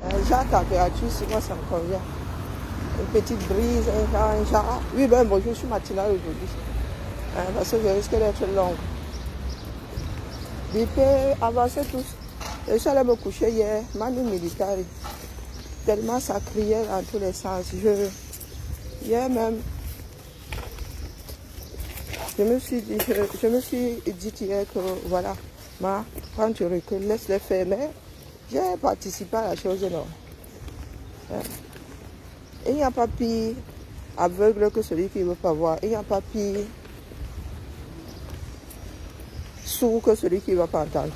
J'ai la température, si moi ça me convient. Une petite brise, un genre. Oui, ben bonjour, je suis matinale aujourd'hui. Parce que je risque d'être longue. Je peux avancer tous. Je suis allée me coucher hier, manu militaire. Tellement ça criait dans tous les sens. Hier même, je me suis dit hier que voilà, quand tu recules, laisse-les faire. Mais j'ai participé à la chose énorme. Il n'y a pas pire aveugle que celui qui ne veut pas voir. Il n'y a pas pire sourd que celui qui ne va pas entendre.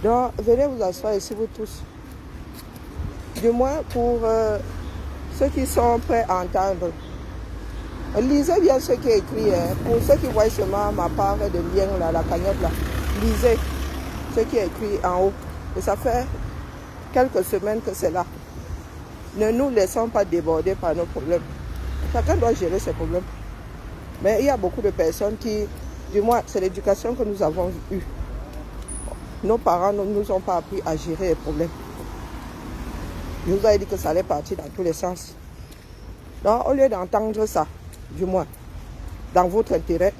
Donc, venez vous asseoir ici, vous tous. Du moins pour ceux qui sont prêts à entendre. Lisez bien ce qui est écrit. Pour ceux qui voient seulement ma part de lien, là, la cagnotte, là, lisez ce qui est écrit en haut. Et ça fait quelques semaines que c'est là. Ne nous laissons pas déborder par nos problèmes. Chacun doit gérer ses problèmes. Mais il y a beaucoup de personnes qui, du moins, c'est l'éducation que nous avons eue. Nos parents ne nous ont pas appris à gérer les problèmes. Je vous ai dit que ça allait partir dans tous les sens. Donc, au lieu d'entendre ça, du moins, dans votre intérêt,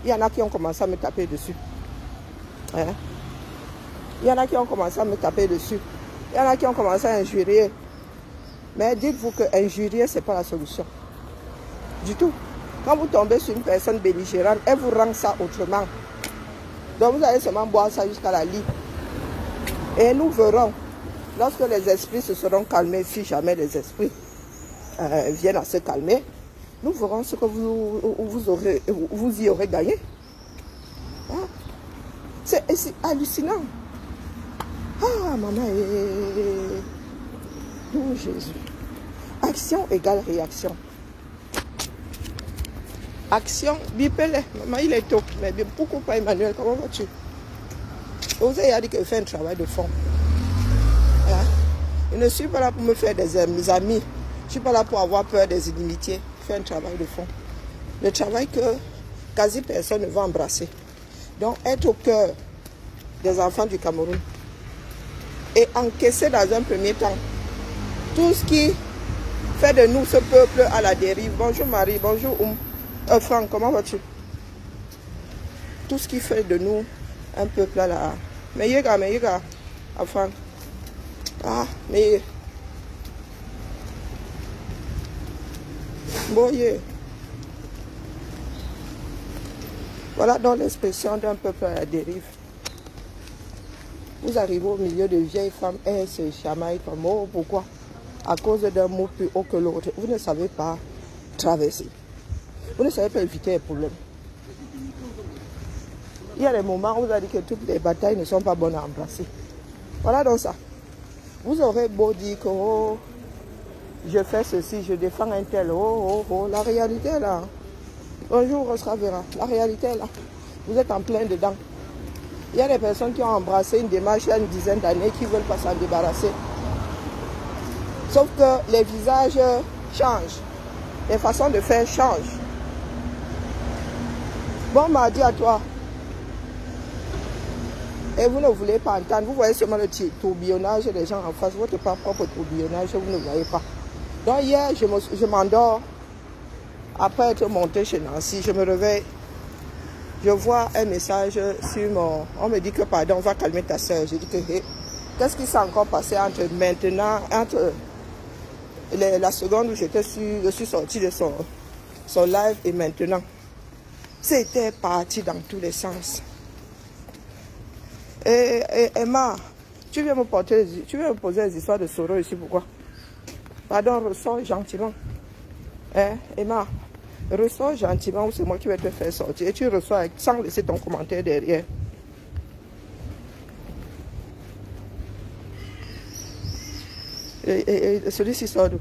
il y en a qui ont commencé à me taper dessus. Hein? Il y en a qui ont commencé à me taper dessus. Il y en a qui ont commencé à injurier. Mais dites-vous que injurier, ce n'est pas la solution. Du tout. Quand vous tombez sur une personne belligérante, elle vous rend ça autrement. Donc vous allez seulement boire ça jusqu'à la lit. Et nous verrons, lorsque les esprits se seront calmés, si jamais les esprits viennent à se calmer, nous verrons ce que vous y aurez gagné. Hein? C'est hallucinant. Ah, maman, oh Jésus. Action égale réaction. Action, bipele. Maman, il est tôt. Mais pourquoi pas Emmanuel? Comment vas-tu? Vous avez dit que je fais un travail de fond. Hein? Je ne suis pas là pour me faire des amis. Je ne suis pas là pour avoir peur des inimitiés. Je fais un travail de fond. Le travail que quasi personne ne va embrasser. Donc, être au cœur des enfants du Cameroun. Et encaisser dans un premier temps tout ce qui fait de nous ce peuple à la dérive. Bonjour Marie, bonjour Franck, comment vas-tu? Tout ce qui fait de nous un peuple à la... Mais yéga, Franck. Ah, mais... Bon, voilà donc l'expression d'un peuple à la dérive. Vous arrivez au milieu de vieilles femmes, elles se chamaillent comme oh, pourquoi? À cause d'un mot plus haut que l'autre. Vous ne savez pas traverser. Vous ne savez pas éviter les problèmes. Il y a des moments où vous avez dit que toutes les batailles ne sont pas bonnes à embrasser. Voilà donc ça. Vous aurez beau dire que oh, je fais ceci, je défends un tel. Oh, la réalité est là. Bonjour Rosra Vera. La réalité est là. Vous êtes en plein dedans. Il y a des personnes qui ont embrassé une démarche il y a une dizaine d'années qui ne veulent pas s'en débarrasser. Sauf que les visages changent. Les façons de faire changent. Bon mardi à toi. Et vous ne voulez pas entendre. Vous voyez seulement le tourbillonnage des gens en face. Votre propre tourbillonnage, vous ne voyez pas. Donc hier, je m'endors. Après être monté chez Nancy, je me réveille. Je vois un message sur mon... On me dit que pardon, on va calmer ta soeur. Je dis que hey, qu'est-ce qui s'est encore passé entre maintenant, entre la seconde où je suis sorti de son live et maintenant. C'était parti dans tous les sens. Et Emma, tu viens me poser des histoires de Soro ici, pourquoi? Pardon, ressors gentiment. Hein, Emma, ressors gentiment ou c'est moi qui vais te faire sortir. Et tu reçois sans laisser ton commentaire derrière. Et celui-ci sort d'où?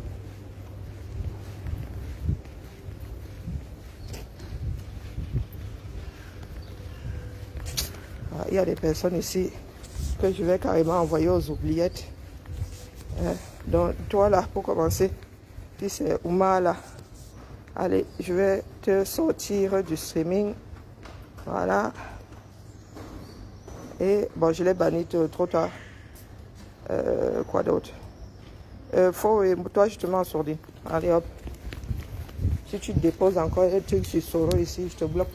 Il y a des personnes ici que je vais carrément envoyer aux oubliettes. Donc, toi là, pour commencer, puis c'est Ouma là. Allez, je vais te sortir du streaming. Voilà. Et bon, je l'ai banni trop tard. Quoi d'autre? Faut et toi justement Sourdine. Allez hop. Si tu déposes encore un truc sur Soro ici, je te bloque.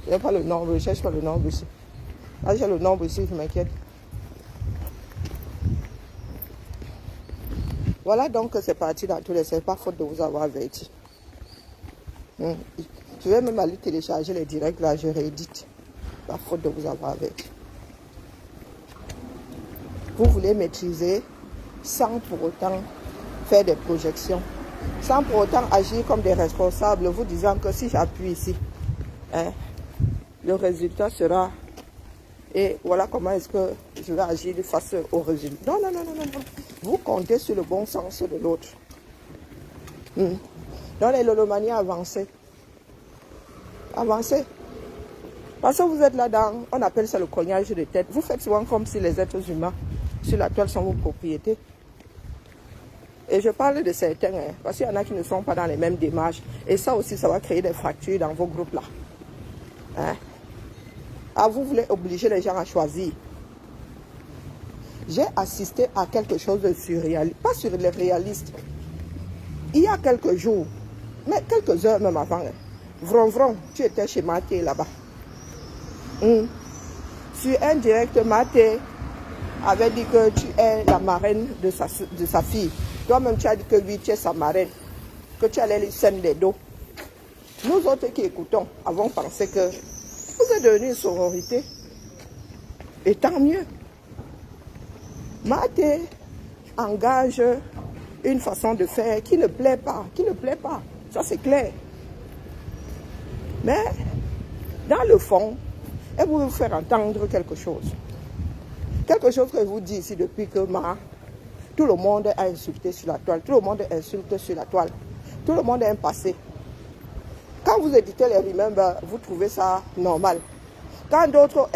Il n'y a pas le nombre, je cherche pas le nombre ici. Ah, j'ai le nombre ici, je m'inquiète. Voilà donc c'est parti dans tous les sens. Pas faute de vous avoir averti. Je vais même aller télécharger les directs là, je réédite. Pas faute de vous avoir averti. Vous voulez maîtriser sans pour autant faire des projections, sans pour autant agir comme des responsables, vous disant que si j'appuie ici, hein, le résultat sera, et voilà comment est-ce que je vais agir face au résultat. Non, non, non, non, non, non. Vous comptez sur le bon sens de l'autre. Dans les lolomanies, avancez. Avancez. Parce que vous êtes là-dedans, on appelle ça le cognage de tête. Vous faites souvent comme si les êtres humains sur la toile sont vos propriétés. Et je parle de certains, hein, parce qu'il y en a qui ne sont pas dans les mêmes démarches. Et ça aussi, ça va créer des fractures dans vos groupes-là. Hein? Ah, vous voulez obliger les gens à choisir. J'ai assisté à quelque chose de surréaliste, pas sur les réalistes. Il y a quelques jours, mais quelques heures même avant, hein, Vron, tu étais chez Maté là-bas. Sur un direct, Maté avait dit que tu es la marraine de sa fille. Toi-même, tu as dit que oui, tu es sa marraine, que tu allais lui scène des dos. Nous autres qui écoutons avons pensé que vous êtes devenus une sororité. Et tant mieux. Maté engage une façon de faire qui ne plaît pas, ça c'est clair. Mais, dans le fond, elle veut vous faire entendre quelque chose. Quelque chose que je vous dis ici depuis que tout le monde a insulté sur la toile, tout le monde insulte sur la toile, tout le monde a un passé. Quand vous éditez les remembers, vous trouvez ça normal. Quand d'autres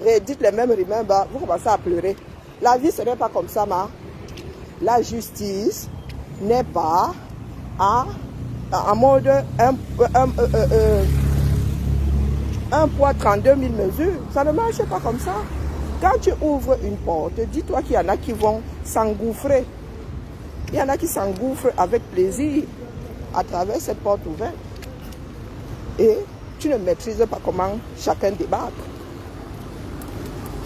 rééditent les mêmes remembers, vous commencez à pleurer. La vie, ce n'est pas comme ça, La justice n'est pas en mode un poids 32 000 mesures. Ça ne marche pas comme ça. Quand tu ouvres une porte, dis-toi qu'il y en a qui vont s'engouffrer. Il y en a qui s'engouffrent avec plaisir à travers cette porte ouverte. Et tu ne maîtrises pas comment chacun débarque.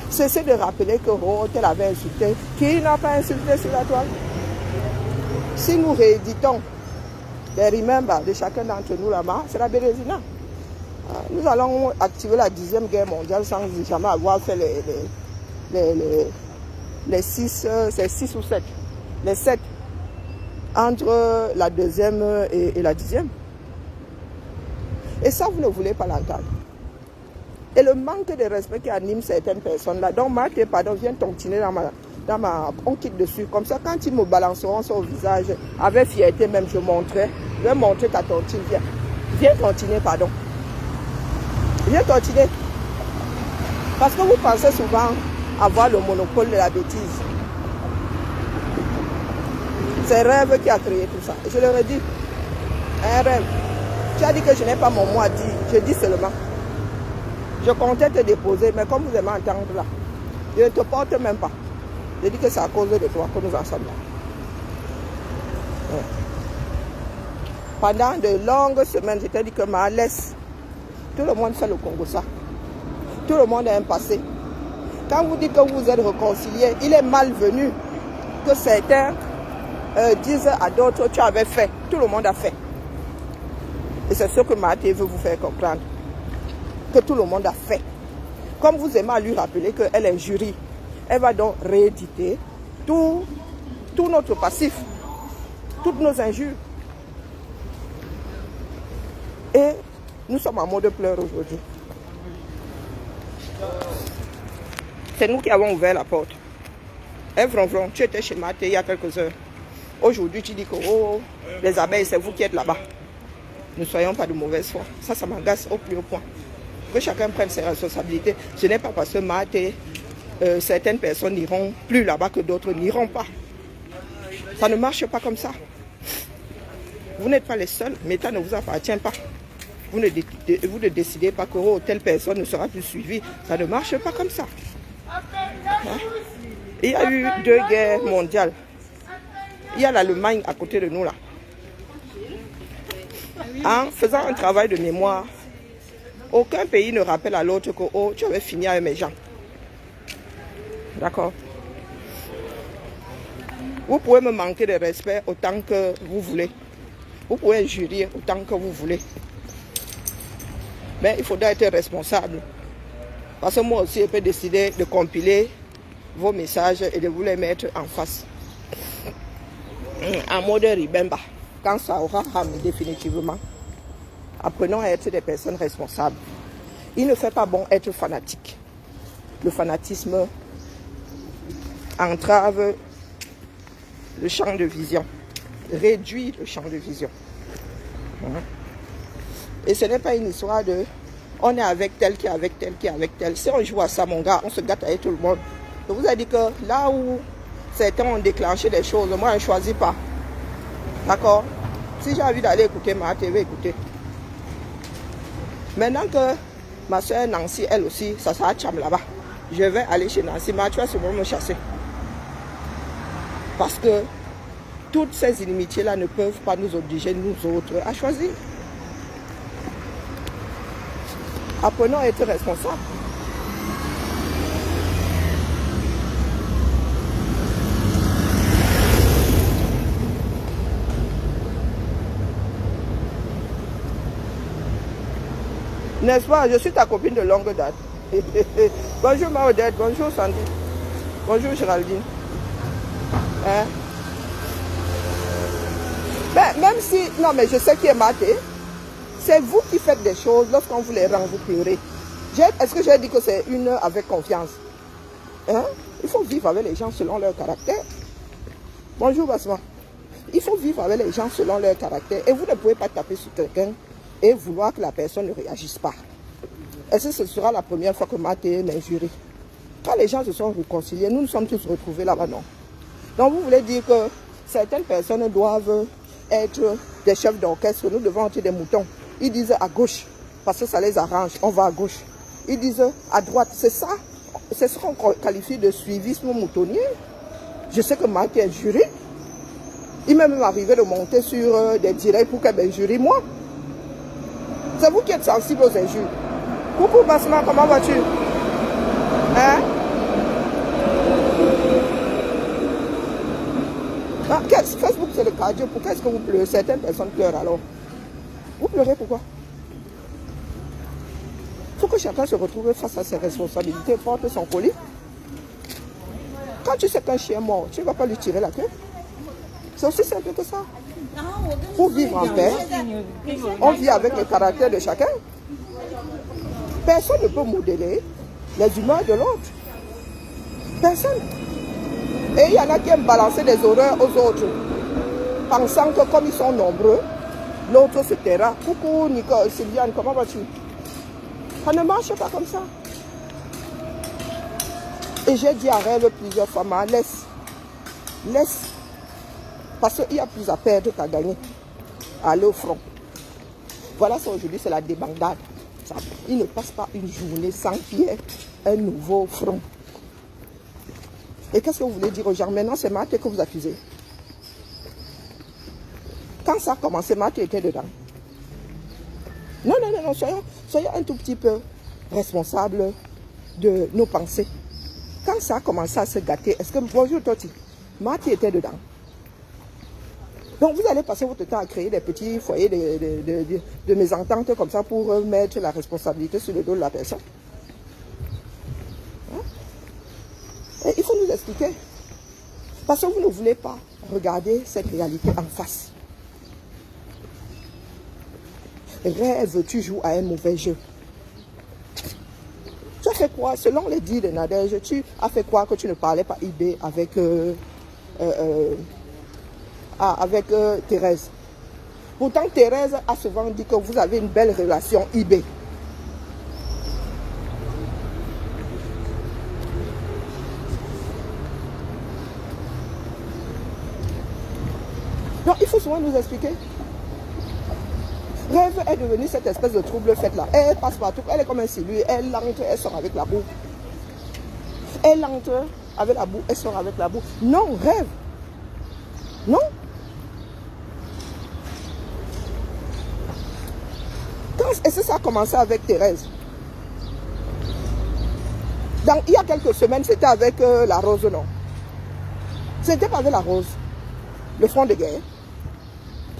Cessez de rappeler que tel avait insulté. Qui n'a pas insulté sur la toile? Si nous rééditons les remembers de chacun d'entre nous là-bas, c'est la Bérésina. Nous allons activer la 10e guerre mondiale sans jamais avoir fait les 6, c'est 6 ou 7. Les 7 entre la 2e et la 10e. Et ça, vous ne voulez pas l'entendre. Et le manque de respect qui anime certaines personnes là. Donc, Maté, pardon, viens tontiner dans ma... On quitte dessus. Comme ça, quand ils me balanceront sur le visage, avec fierté même, je vais montrer ta tontine. Viens continuer, pardon. Viens continuer. Parce que vous pensez souvent avoir le monopole de la bêtise. C'est rêve qui a créé tout ça. Je leur ai dit, un rêve. Tu as dit que je n'ai pas mon mot à dire. Je dis seulement. Je comptais te déposer, mais comme vous aimez entendre là, je ne te porte même pas. Je dis que c'est à cause de toi que nous en sommes là. Ouais. Pendant de longues semaines, je t'ai dit que laisse. Tout le monde fait le Congo ça. Tout le monde a un passé. Quand vous dites que vous êtes réconciliés, il est malvenu que certains disent à d'autres, tu avais fait. Tout le monde a fait. Et c'est ce que Maté veut vous faire comprendre. Que tout le monde a fait. Comme vous aimez à lui rappeler qu'elle est jury, elle va donc rééditer tout notre passif, toutes nos injures. Et nous sommes en mode pleurs aujourd'hui. C'est nous qui avons ouvert la porte. Vron, tu étais chez Maté il y a quelques heures. Aujourd'hui, tu dis que les abeilles, c'est vous qui êtes là-bas. Ne soyons pas de mauvaise foi. Ça m'agace au plus haut point. Que chacun prenne ses responsabilités. Ce n'est pas parce que Maté, certaines personnes n'iront plus là-bas que d'autres n'iront pas. Ça ne marche pas comme ça. Vous n'êtes pas les seuls. Méta ne vous appartient pas. vous ne décidez pas que oh, telle personne ne sera plus suivie. Ça ne marche pas comme ça. Hein? Il y a eu 2 guerres mondiales. Il y a l'Allemagne à côté de nous là. En faisant un travail de mémoire, aucun pays ne rappelle à l'autre que oh, tu avais fini avec mes gens. D'accord? Vous pouvez me manquer de respect autant que vous voulez. Vous pouvez injurier autant que vous voulez. Mais il faudra être responsable. Parce que moi aussi, je peux décider de compiler vos messages et de vous les mettre en face. En mode ribemba. Quand ça aura ramé définitivement. Apprenons à être des personnes responsables. Il ne fait pas bon être fanatique. Le fanatisme entrave le champ de vision, réduit le champ de vision. Et ce n'est pas une histoire de on est avec tel qui est avec tel qui est avec tel. Si on joue à ça, mon gars, on se gâte avec tout le monde. Je vous ai dit que là où certains ont déclenché des choses, moi je ne choisis pas. D'accord? Si j'ai envie d'aller écouter ma TV, écouter. Maintenant que ma soeur Nancy, elle aussi, ça sera Tcham là-bas. Je vais aller chez Nancy, mais tu vas sûrement me chasser. Parce que toutes ces inimitiés-là ne peuvent pas nous obliger, nous autres, à choisir. Apprenons à être responsables. N'est-ce pas? Je suis ta copine de longue date. Bonjour Maudette, bonjour Sandy, bonjour Géraldine. Hein? Ben, même si, non mais je sais qui est maté, c'est vous qui faites des choses lorsqu'on vous les rend, vous pleurez. Est-ce que j'ai dit que c'est une avec confiance? Hein? Il faut vivre avec les gens selon leur caractère. Bonjour Basma. Il faut vivre avec les gens selon leur caractère. Et vous ne pouvez pas taper sur quelqu'un et vouloir que la personne ne réagisse pas. Est-ce que ce sera la première fois que Maté m'injurie? Quand les gens se sont réconciliés, nous nous sommes tous retrouvés là-bas, non? Donc vous voulez dire que certaines personnes doivent être des chefs d'orchestre, nous devons être des moutons. Ils disent à gauche, parce que ça les arrange, on va à gauche. Ils disent à droite, c'est ça, c'est ce qu'on qualifie de suivisme moutonnier. Je sais que Maté est juré. Il m'est même arrivé de monter sur des directs pour qu'elle m'injurie moi. C'est vous qui êtes sensible aux injures. Coucou Basma, comment vas-tu? Hein? Ah, Facebook c'est le cardio, pourquoi est-ce que vous pleurez? Certaines personnes pleurent alors. Vous pleurez pourquoi? Il faut que chacun se retrouve face à ses responsabilités, porte son colis. Quand tu sais qu'un chien mort, tu ne vas pas lui tirer la queue. C'est aussi simple que ça. Pour vivre en paix, on vit avec le caractère de chacun. Personne ne peut modeler les humeurs de l'autre. Personne. Et il y en a qui aiment balancer des horreurs aux autres, pensant que comme ils sont nombreux, l'autre se taira. Coucou Nicole, Sylviane, comment vas-tu? Ça ne marche pas comme ça. Et j'ai dit à Rêve plusieurs fois, mais laisse. Laisse. Parce qu'il y a plus à perdre qu'à gagner. Aller au front. Voilà ça aujourd'hui, c'est la débandade. Il ne passe pas une journée sans qu'il y ait un nouveau front. Et qu'est-ce que vous voulez dire aux gens? Maintenant, c'est Maté que vous accusez. Quand ça a commencé, Maté était dedans. Non, non, non, non, soyons un tout petit peu responsables de nos pensées. Quand ça a commencé à se gâter, est-ce que, bonjour Toti, Maté était dedans. Donc vous allez passer votre temps à créer des petits foyers de mésentente comme ça pour mettre la responsabilité sur le dos de la personne. Hein? Et il faut nous expliquer. Parce que vous ne voulez pas regarder cette réalité en face. Rêve, tu joues à un mauvais jeu. Tu as fait quoi? Selon les dires de Nadège, tu as fait quoi que tu ne parlais pas IB avec... avec Thérèse. Pourtant, Thérèse a souvent dit que vous avez une belle relation IB. Donc, il faut souvent nous expliquer. Rêve est devenue cette espèce de trouble faite là. Elle passe partout, elle est comme un silure, elle entre, elle sort avec la boue. Elle entre avec la boue, elle sort avec la boue. Non, rêve. Non. Est-ce que ça a commencé avec Thérèse? Il y a quelques semaines, c'était avec la Rose, non? C'était pas avec la Rose. Le front de guerre.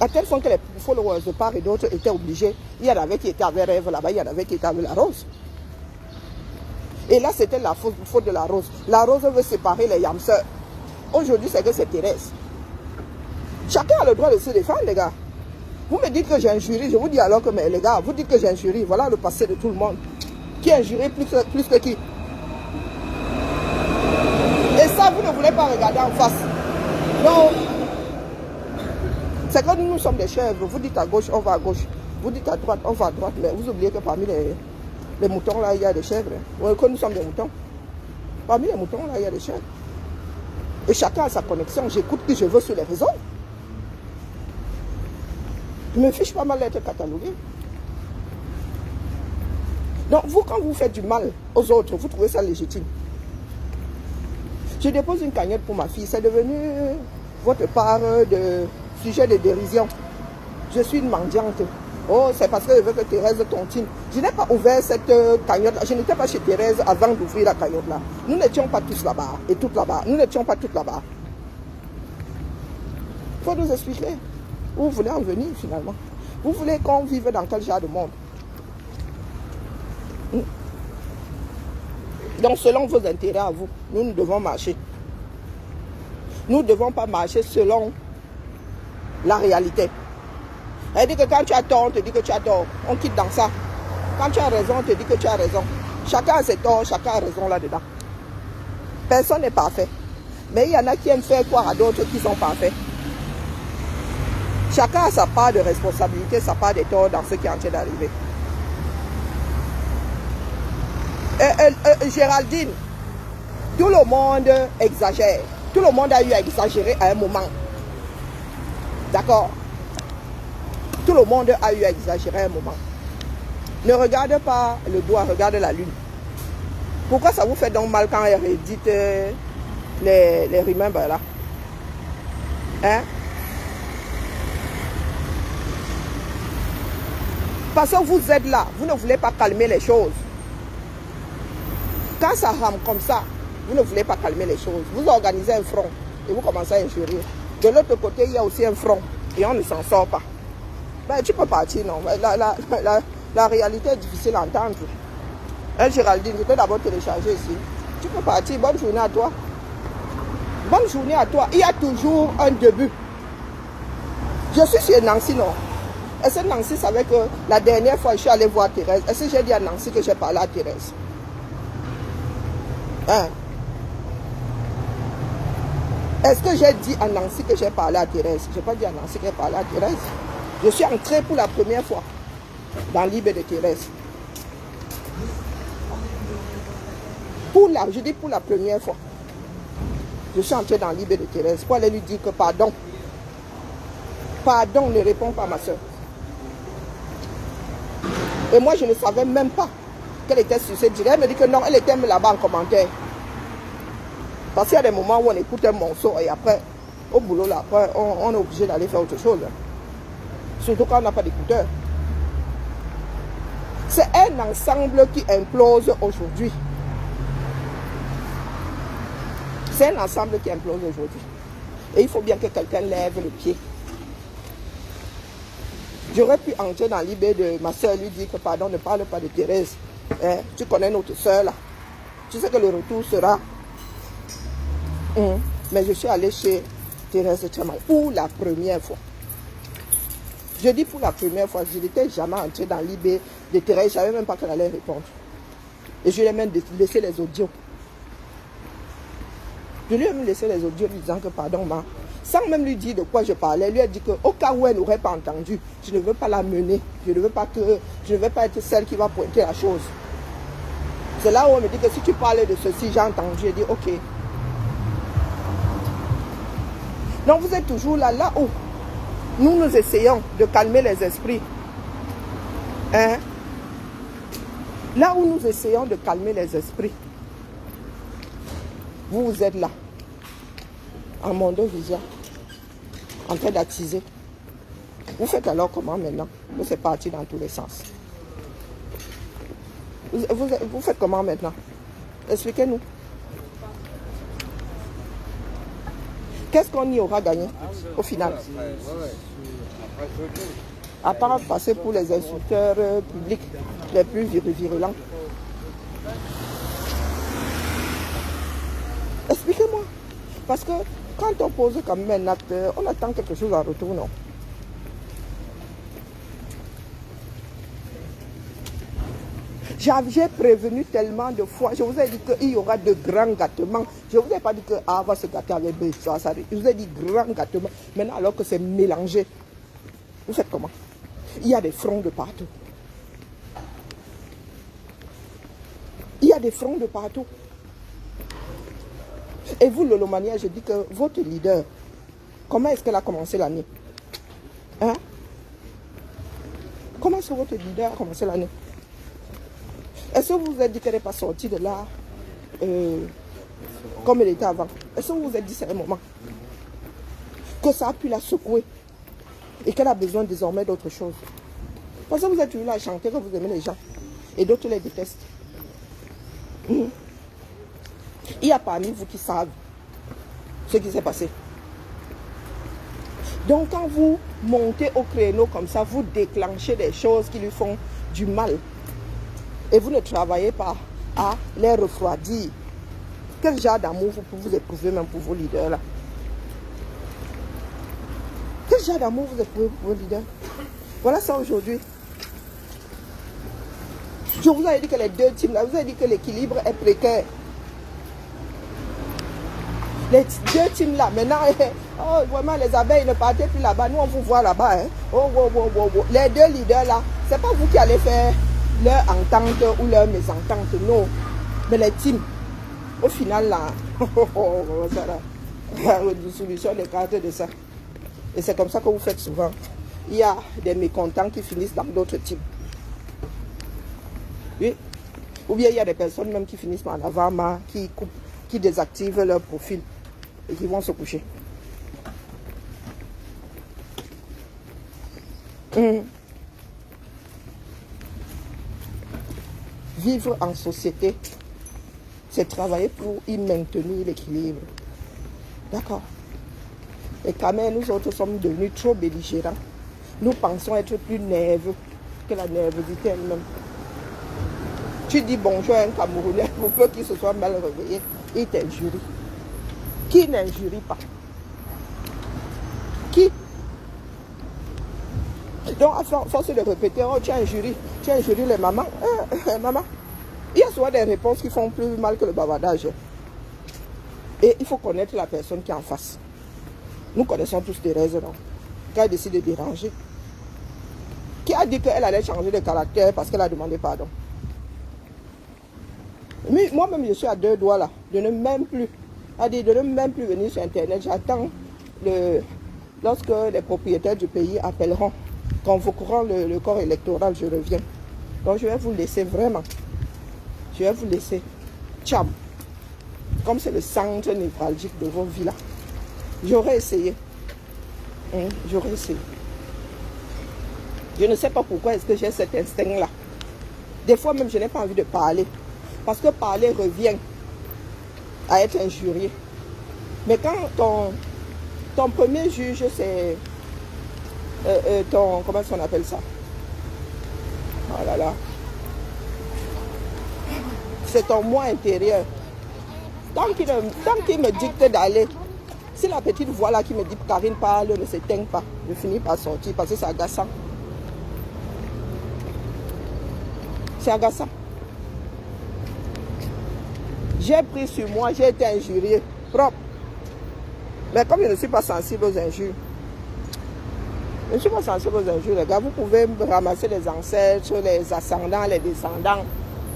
À tel point que les followers de part et d'autre étaient obligés. Il y en avait qui étaient avec Rêve là-bas, il y en avait qui étaient avec la Rose. Et là, c'était la faute de la Rose. La Rose veut séparer les yamseurs. Aujourd'hui, c'est que c'est Thérèse. Chacun a le droit de se défendre, les gars. Vous me dites que j'ai injurié, je vous dis alors que, mais les gars, vous dites que j'ai injurié. Voilà le passé de tout le monde. Qui a injurié plus que qui? Et ça, vous ne voulez pas regarder en face. Non. C'est quand nous sommes des chèvres. Vous dites à gauche, on va à gauche. Vous dites à droite, on va à droite. Mais vous oubliez que parmi les moutons, là, il y a des chèvres. Oui, que nous sommes des moutons. Parmi les moutons, là, il y a des chèvres. Et chacun a sa connexion. J'écoute qui je veux sur les réseaux. Je me fiche pas mal d'être catalogué. Donc, vous, quand vous faites du mal aux autres, vous trouvez ça légitime. Je dépose une cagnotte pour ma fille. C'est devenu votre part de sujet de dérision. Je suis une mendiante. Oh, c'est parce que je veux que Thérèse tontine. Je n'ai pas ouvert cette cagnotte-là. Je n'étais pas chez Thérèse avant d'ouvrir la cagnotte-là. Nous n'étions pas tous là-bas et toutes là-bas. Nous n'étions pas toutes là-bas. Il faut nous expliquer où vous voulez en venir finalement. Vous voulez qu'on vive dans quel genre de monde? Donc, selon vos intérêts à vous, nous devons marcher. Nous ne devons pas marcher selon la réalité. Elle dit que quand tu as tort, on te dit que tu as tort. On quitte dans ça. Quand tu as raison, on te dit que tu as raison. Chacun a ses torts, chacun a raison là-dedans. Personne n'est parfait. Mais il y en a qui aiment faire croire à d'autres qui sont parfaits. Chacun a sa part de responsabilité, sa part de tort dans ce qui est en train d'arriver. Géraldine, tout le monde exagère. Tout le monde a eu à exagérer à un moment. D'accord? Tout le monde a eu à exagérer à un moment. Ne regarde pas le doigt, regarde la lune. Pourquoi ça vous fait donc mal quand elle réédite les remembers là? Hein? Parce que vous êtes là, vous ne voulez pas calmer les choses. Quand ça rame comme ça, vous ne voulez pas calmer les choses. Vous organisez un front et vous commencez à injurer. De l'autre côté, il y a aussi un front et on ne s'en sort pas. Ben, tu peux partir, non. La réalité est difficile à entendre. Hein, Géraldine, je peux d'abord télécharger ici. Tu peux partir. Bonne journée à toi. Bonne journée à toi. Il y a toujours un début. Je suis chez Nancy, non. Est-ce que Nancy savait que la dernière fois, je suis allée voir Thérèse? Est-ce que j'ai dit à Nancy que j'ai parlé à Thérèse? Hein? Est-ce que j'ai dit à Nancy que j'ai parlé à Thérèse? Je n'ai pas dit à Nancy que j'ai parlé à Thérèse. Je suis entrée pour la première fois dans l'IB de Thérèse. Je dis pour la première fois. Je suis entrée dans l'IB de Thérèse pour aller lui dire que pardon. Pardon, ne réponds pas ma soeur. Et moi, je ne savais même pas qu'elle était sur cette direct. Elle me dit que non, elle était là-bas en commentaire. Parce qu'il y a des moments où on écoute un morceau et après, au boulot, là, après, on est obligé d'aller faire autre chose. Surtout quand on n'a pas d'écouteur. C'est un ensemble qui implose aujourd'hui. C'est un ensemble qui implose aujourd'hui. Et il faut bien que quelqu'un lève le pied. J'aurais pu entrer dans l'IB de ma soeur, lui dire que pardon, ne parle pas de Thérèse. Hein? Tu connais notre soeur là. Tu sais que le retour sera. Mais je suis allée chez Thérèse Tchamal pour la première fois. Je dis pour la première fois, je n'étais jamais entrée dans l'IB de Thérèse, je ne savais même pas qu'elle allait répondre. Et je lui ai même laissé les audios. Je lui ai même laissé les audios lui disant que pardon, ma. Sans même lui dire de quoi je parlais, lui a dit qu'au cas où elle n'aurait pas entendu, je ne veux pas la mener. Je ne veux pas être celle qui va pointer la chose. C'est là où on me dit que si tu parlais de ceci, j'ai entendu, j'ai dit ok. Donc vous êtes toujours là où nous essayons de calmer les esprits. Hein? Là où nous essayons de calmer les esprits, vous êtes là, en mondovision, en train d'attiser. Vous faites alors comment maintenant? Vous êtes parti dans tous les sens. Vous faites comment maintenant? Expliquez-nous. Qu'est-ce qu'on y aura gagné au final? À part passer pour les insulteurs publics les plus virulents. Expliquez-moi. Parce que quand on pose quand même un acte, on attend quelque chose en retour, non? J'ai prévenu tellement de fois. Je vous ai dit qu'il y aura de grands gâtements. Je ne vous ai pas dit que A va se gâter avec B. Je vous ai dit grands gâtements. Maintenant, alors que c'est mélangé, vous faites comment? Il y a des fronts de partout. Il y a des fronts de partout. Et vous, le Lomania, je dis que votre leader, comment est-ce qu'elle a commencé l'année? Hein? Comment est-ce que votre leader a commencé l'année? Est-ce que vous vous êtes dit qu'elle n'est pas sortie de là comme elle était avant? Est-ce que vous vous êtes dit c'est un moment que ça a pu la secouer et qu'elle a besoin désormais d'autre chose? Parce que vous êtes toujours là à chanter que vous aimez les gens et d'autres les détestent. Il y a parmi vous qui savent ce qui s'est passé. Donc quand vous montez au créneau comme ça, vous déclenchez des choses qui lui font du mal. Et vous ne travaillez pas à les refroidir. Quel genre d'amour vous pouvez vous éprouver même pour vos leaders là? Quel genre d'amour vous éprouvez pour vos leaders? Voilà ça aujourd'hui. Je vous avais dit que les deux teams là, vous avez dit que l'équilibre est précaire. Les deux teams là, maintenant, oh, vraiment les abeilles ne partez plus là-bas. Nous on vous voit là-bas. Hein. Oh. Les deux leaders là, c'est pas vous qui allez faire leur entente ou leur mésentente, non. Mais les teams, au final là, ça là, la résolution des cartes de ça. Et c'est comme ça que vous faites souvent. Il y a des mécontents qui finissent dans d'autres teams. Oui. Ou bien il y a des personnes même qui finissent en avant, qui coupent, qui désactivent leur profil et qui vont se coucher. Vivre en société, c'est travailler pour y maintenir l'équilibre. D'accord. Et quand même, nous autres sommes devenus trop belligérants. Nous pensons être plus nerveux que la nervosité elle-même. Tu dis bonjour à un Camerounais, pour peu qu'il se soit mal réveillé, il t'injurie. Qui n'injurie pas? Qui? Donc, à force de répéter, oh, tu injuries les mamans. Maman, il y a souvent des réponses qui font plus mal que le bavardage. Et il faut connaître la personne qui est en face. Nous connaissons tous des raisons. Quand elle décide de déranger. Qui a dit qu'elle allait changer de caractère parce qu'elle a demandé pardon? Mais moi-même, je suis à deux doigts là. De ne même plus venir sur Internet. J'attends lorsque les propriétaires du pays appelleront, convoqueront le corps électoral, je reviens. Donc je vais vous laisser vraiment. Je vais vous laisser. Tcham. Comme c'est le centre névralgique de vos vies là. J'aurais essayé. J'aurais essayé. Je ne sais pas pourquoi est-ce que j'ai cet instinct-là. Des fois même, je n'ai pas envie de parler. Parce que parler revient à être injurié. Mais quand ton premier juge, c'est comment on appelle ça? Oh là là. C'est ton moi intérieur. Tant qu'il me dicte d'aller, si la petite voix là qui me dit Karine parle ne s'éteint pas, je finis par sortir parce que c'est agaçant. C'est agaçant. J'ai pris sur moi, j'ai été injurié, propre. Mais comme je ne suis pas sensible aux injures, je ne suis pas sensible aux injures, les gars. Vous pouvez ramasser les ancêtres, les ascendants, les descendants.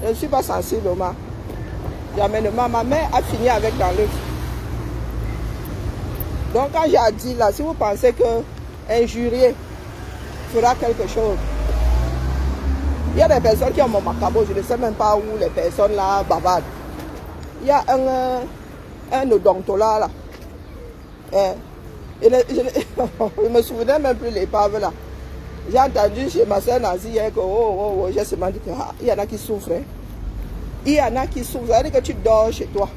Je ne suis pas sensible au mal. Jamais de ma mère a fini avec dans l'œuf. Donc quand j'ai dit là, si vous pensez que injurier fera quelque chose, Il y a des personnes qui ont mon macabo, je ne sais même pas où les personnes là bavardent. Il y a un odontola là. Je ne me souvenais même plus les paves là. J'ai entendu chez ma soeur Nancy hier que j'ai seulement dit qu'il y en a qui souffrent. Hein. Il y en a qui souffrent. Ça veut dire que tu dors chez toi.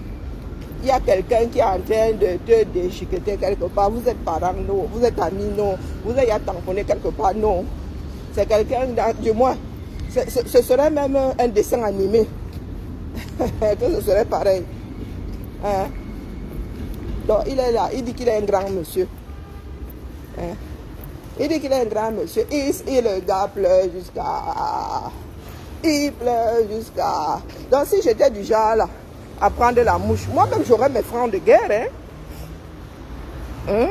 Il y a quelqu'un qui est en train de te déchiqueter quelque part. Vous êtes parents, non. Vous êtes amis, non. Vous êtes tamponné quelque part, non. C'est quelqu'un, du moins, ce serait même un dessin animé. Que ce serait pareil. Hein? Donc, il est là. Il dit qu'il est un grand monsieur. Hein? Il dit qu'il est un grand monsieur. Et le gars pleure jusqu'à... Il pleure jusqu'à... Donc, si j'étais du genre là, à prendre la mouche, moi-même, j'aurais mes francs de guerre. Hein? Hein?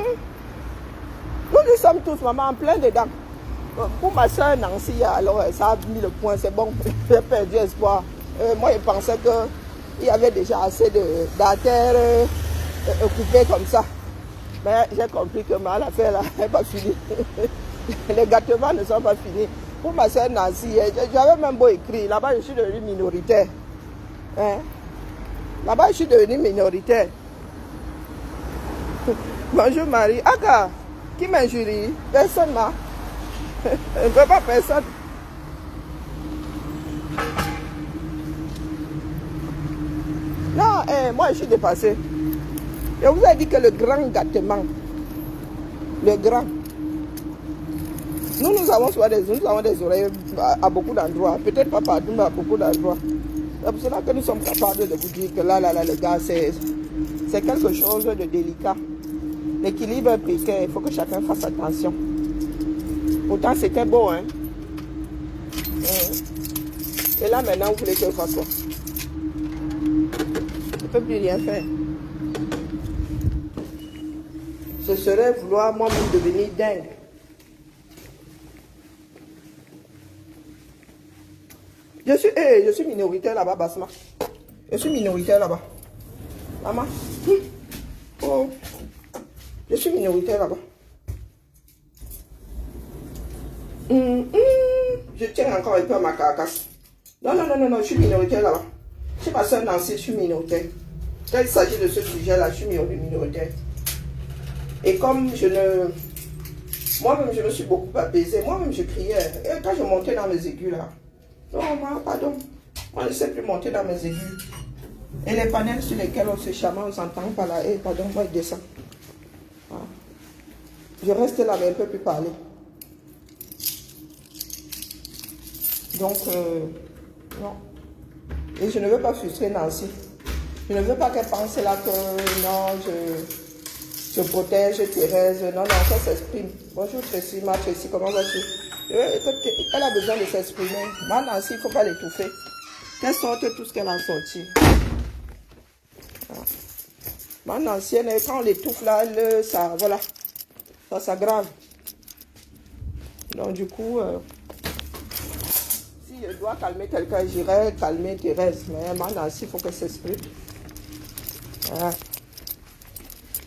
Nous sommes tous, maman, en plein dedans. Pour ma soeur Nancy, alors, ça a mis le point, c'est bon. J'ai perdu espoir. Moi, je pensais qu'il y avait déjà assez d'artères occupées comme ça. Mais j'ai compris que ma affaire là n'est pas finie. Les gâtements ne sont pas finis. Pour ma soeur Nancy, j'avais même beau écrire. Là-bas, je suis devenue minoritaire. Hein? Là-bas, je suis devenue minoritaire. Bonjour Marie. Aka, qui m'injurie? Personne, ma. Je ne veux pas personne. Non, moi, je suis dépassée. Je vous ai dit que le grand gâtement, le grand, nous avons des oreilles à beaucoup d'endroits, peut-être pas partout, mais à beaucoup d'endroits. C'est pour cela que nous sommes capables de vous dire que là, les gars, c'est quelque chose de délicat. L'équilibre est précaire, il faut que chacun fasse attention. Pourtant, c'était beau, hein. Et là, maintenant, vous voulez que je fasse quoi? Je ne peux plus rien faire. Ce serait vouloir moi-même devenir dingue. Je suis minoritaire là-bas, Basma. Je suis minoritaire là-bas. Maman. Oh. Je suis minoritaire là-bas. Je tiens encore un peu à ma carcasse. Non, je suis minoritaire là-bas. Je suis ma soeur Nancy, je suis minoritaire. Quand il s'agit de ce sujet-là, je suis minoritaire. Et comme moi-même, je me suis beaucoup apaisée. Moi-même, je criais. Et quand je montais dans mes aigus, là. Non, moi, pardon. Moi, je ne sais plus monter dans mes aigus. Et les panels sur lesquels on se chamaille, on ne s'entend pas là. Et pardon, moi, je descends. Voilà. Je reste là, mais je ne peux plus parler. Donc, non. Et je ne veux pas frustrer Nancy. Je ne veux pas qu'elle pense là que non, je protège Thérèse. Non, ça s'exprime. Bonjour Tracy, Tracy, comment vas-tu? Elle a besoin de s'exprimer. Moi, Nancy, il ne faut pas l'étouffer. Qu'elle sorte tout ce qu'elle a sorti. Voilà. Moi, Nancy, quand on l'étouffe là, ça, voilà. Ça s'aggrave. Donc, du coup, si je dois calmer quelqu'un, j'irai calmer Thérèse. Mais moi, Nancy, il faut qu'elle s'exprime. Voilà.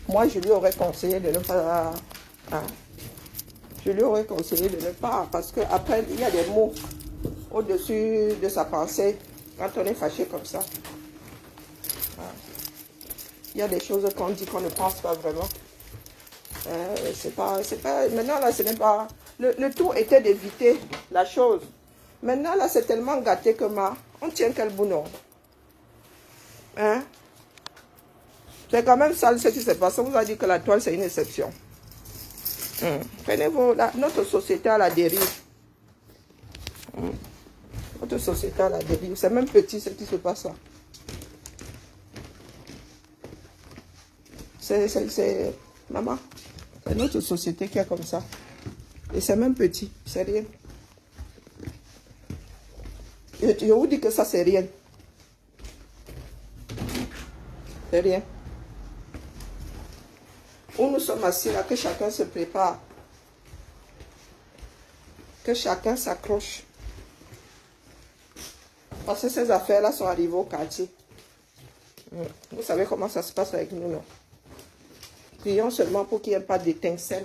Moi, je lui aurais conseillé de ne pas... Hein, je lui aurais conseillé de ne pas... Parce qu'après, il y a des mots au-dessus de sa pensée quand on est fâché comme ça. Hein, il y a des choses qu'on dit qu'on ne pense pas vraiment. C'est pas... Maintenant, là, ce n'est pas... Le tout était d'éviter la chose. Maintenant, là, c'est tellement gâté que on tient quel bout. Hein? C'est quand même sale ce qui se passe. On vous a dit que la toile, c'est une exception. Prenez-vous... Notre société à la dérive. Notre société à la dérive. C'est même petit ce qui se passe là. C'est... Maman, c'est notre société qui est comme ça. Et c'est même petit. C'est rien. Je vous dis que ça, c'est rien. C'est rien. Où nous sommes assis là, que chacun se prépare. Que chacun s'accroche. Parce que ces affaires-là sont arrivées au quartier. Vous savez comment ça se passe avec nous, non? Prions seulement pour qu'il n'y ait pas d'étincelle.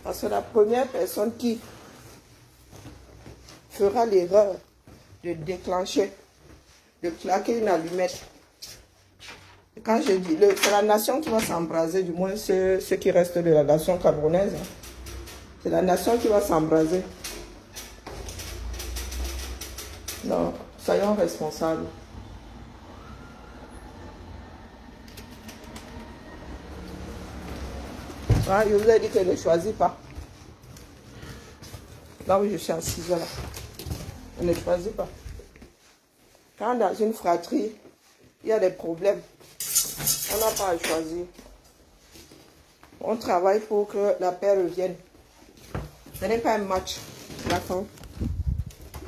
Parce que la première personne qui fera l'erreur de déclencher, de claquer une allumette. Quand je dis, c'est la nation qui va s'embraser, du moins ce qui reste de la nation camerounaise. Hein. C'est la nation qui va s'embraser. Non, soyons responsables. Ah, je vous ai dit que je ne choisis pas. Là où je suis assise là. Je ne choisis pas. Quand dans une fratrie, il y a des problèmes, on n'a pas à choisir. On travaille pour que la paix revienne. Ce n'est pas un match, d'accord?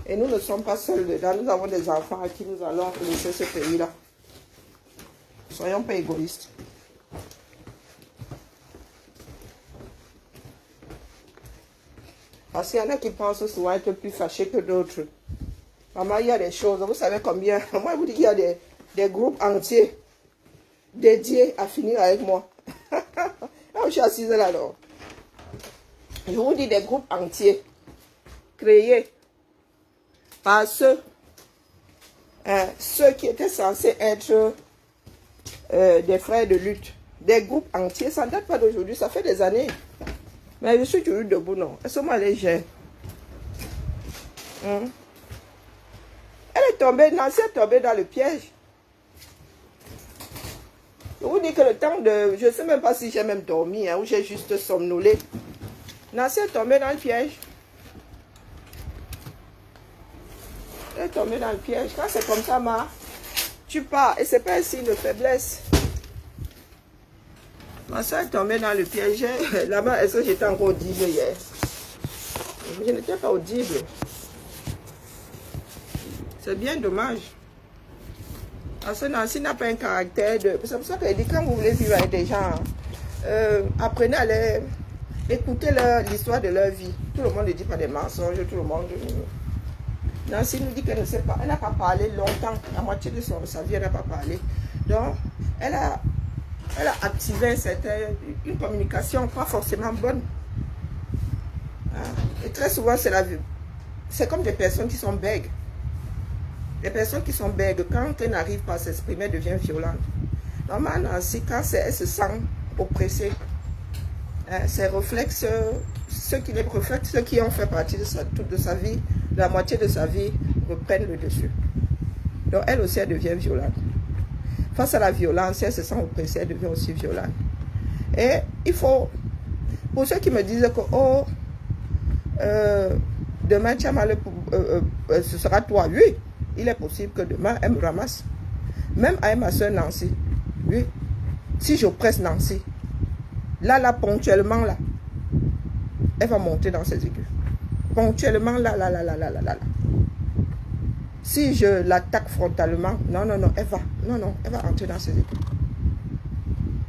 Et nous ne sommes pas seuls dedans. Nous avons des enfants à qui nous allons laisser ce pays-là. Soyons pas égoïstes. Parce qu'il y en a qui pensent souvent être plus fâchés que d'autres. Maman, il y a des choses, vous savez combien. Moi, je vous dis qu'il y a des groupes entiers dédiés à finir avec moi. Là où je suis assise là, alors. Je vous dis des groupes entiers créés par ceux qui étaient censés être des frères de lutte. Des groupes entiers, ça ne date pas d'aujourd'hui, ça fait des années. Mais je suis toujours debout, non. Est-ce que moi, les j'ai? Elle est tombée, Nancy est tombée dans le piège. Je vous dis que le temps de... Je ne sais même pas si j'ai même dormi, hein, ou j'ai juste somnolé. Nancy est tombée dans le piège. Elle est tombée dans le piège. Quand c'est comme ça, tu pars. Et ce n'est pas un signe de faiblesse. Ma soeur est tombée dans le piège. Là-bas, est-ce que j'étais encore audible hier? Je n'étais pas audible. C'est bien dommage. Parce que Nancy n'a pas un caractère de... C'est pour ça qu'elle dit, quand vous voulez vivre avec des gens, apprenez à écouter l'histoire de leur vie. Tout le monde ne dit pas des mensonges, tout le monde... Nancy nous dit qu'elle ne sait pas. Elle n'a pas parlé longtemps. La moitié de sa vie, elle n'a pas parlé. Donc, elle a activé une communication pas forcément bonne. Et très souvent, c'est comme des personnes qui sont bègues. Les personnes qui sont bègues, quand elles n'arrivent pas à s'exprimer, elles deviennent violentes. Normalement, Nancy, quand elle se sent oppressée, ses réflexes, ceux qui ont fait partie de sa vie, de la moitié de sa vie, reprennent le dessus. Donc, elle aussi, elle devient violente. Face à la violence, si elle se sent oppressée, elle devient aussi violente. Et il faut, pour ceux qui me disent que, oh, demain, tu as mal, ce sera toi, oui, il est possible que demain, elle me ramasse. Même avec ma soeur Nancy, oui, si j'oppresse Nancy, là, ponctuellement, là, elle va monter dans ses aigus. Ponctuellement, là. Si je l'attaque frontalement, non, elle va entrer dans ses aigus.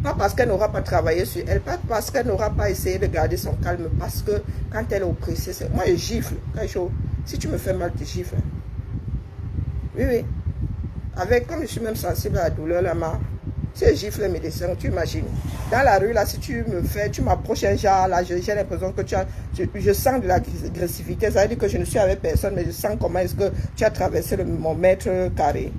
Pas parce qu'elle n'aura pas travaillé sur elle, pas parce qu'elle n'aura pas essayé de garder son calme, parce que quand elle est oppressée, moi je gifle. Si tu me fais mal, tu gifles. Oui. Comme je suis même sensible à la douleur, là, si je gifle les médecins, tu imagines. Dans la rue, là, si tu m'approches un genre, là, j'ai l'impression que je sens de l'agressivité. Ça veut dire que je ne suis avec personne, mais je sens comment est-ce que tu as traversé mon mètre carré.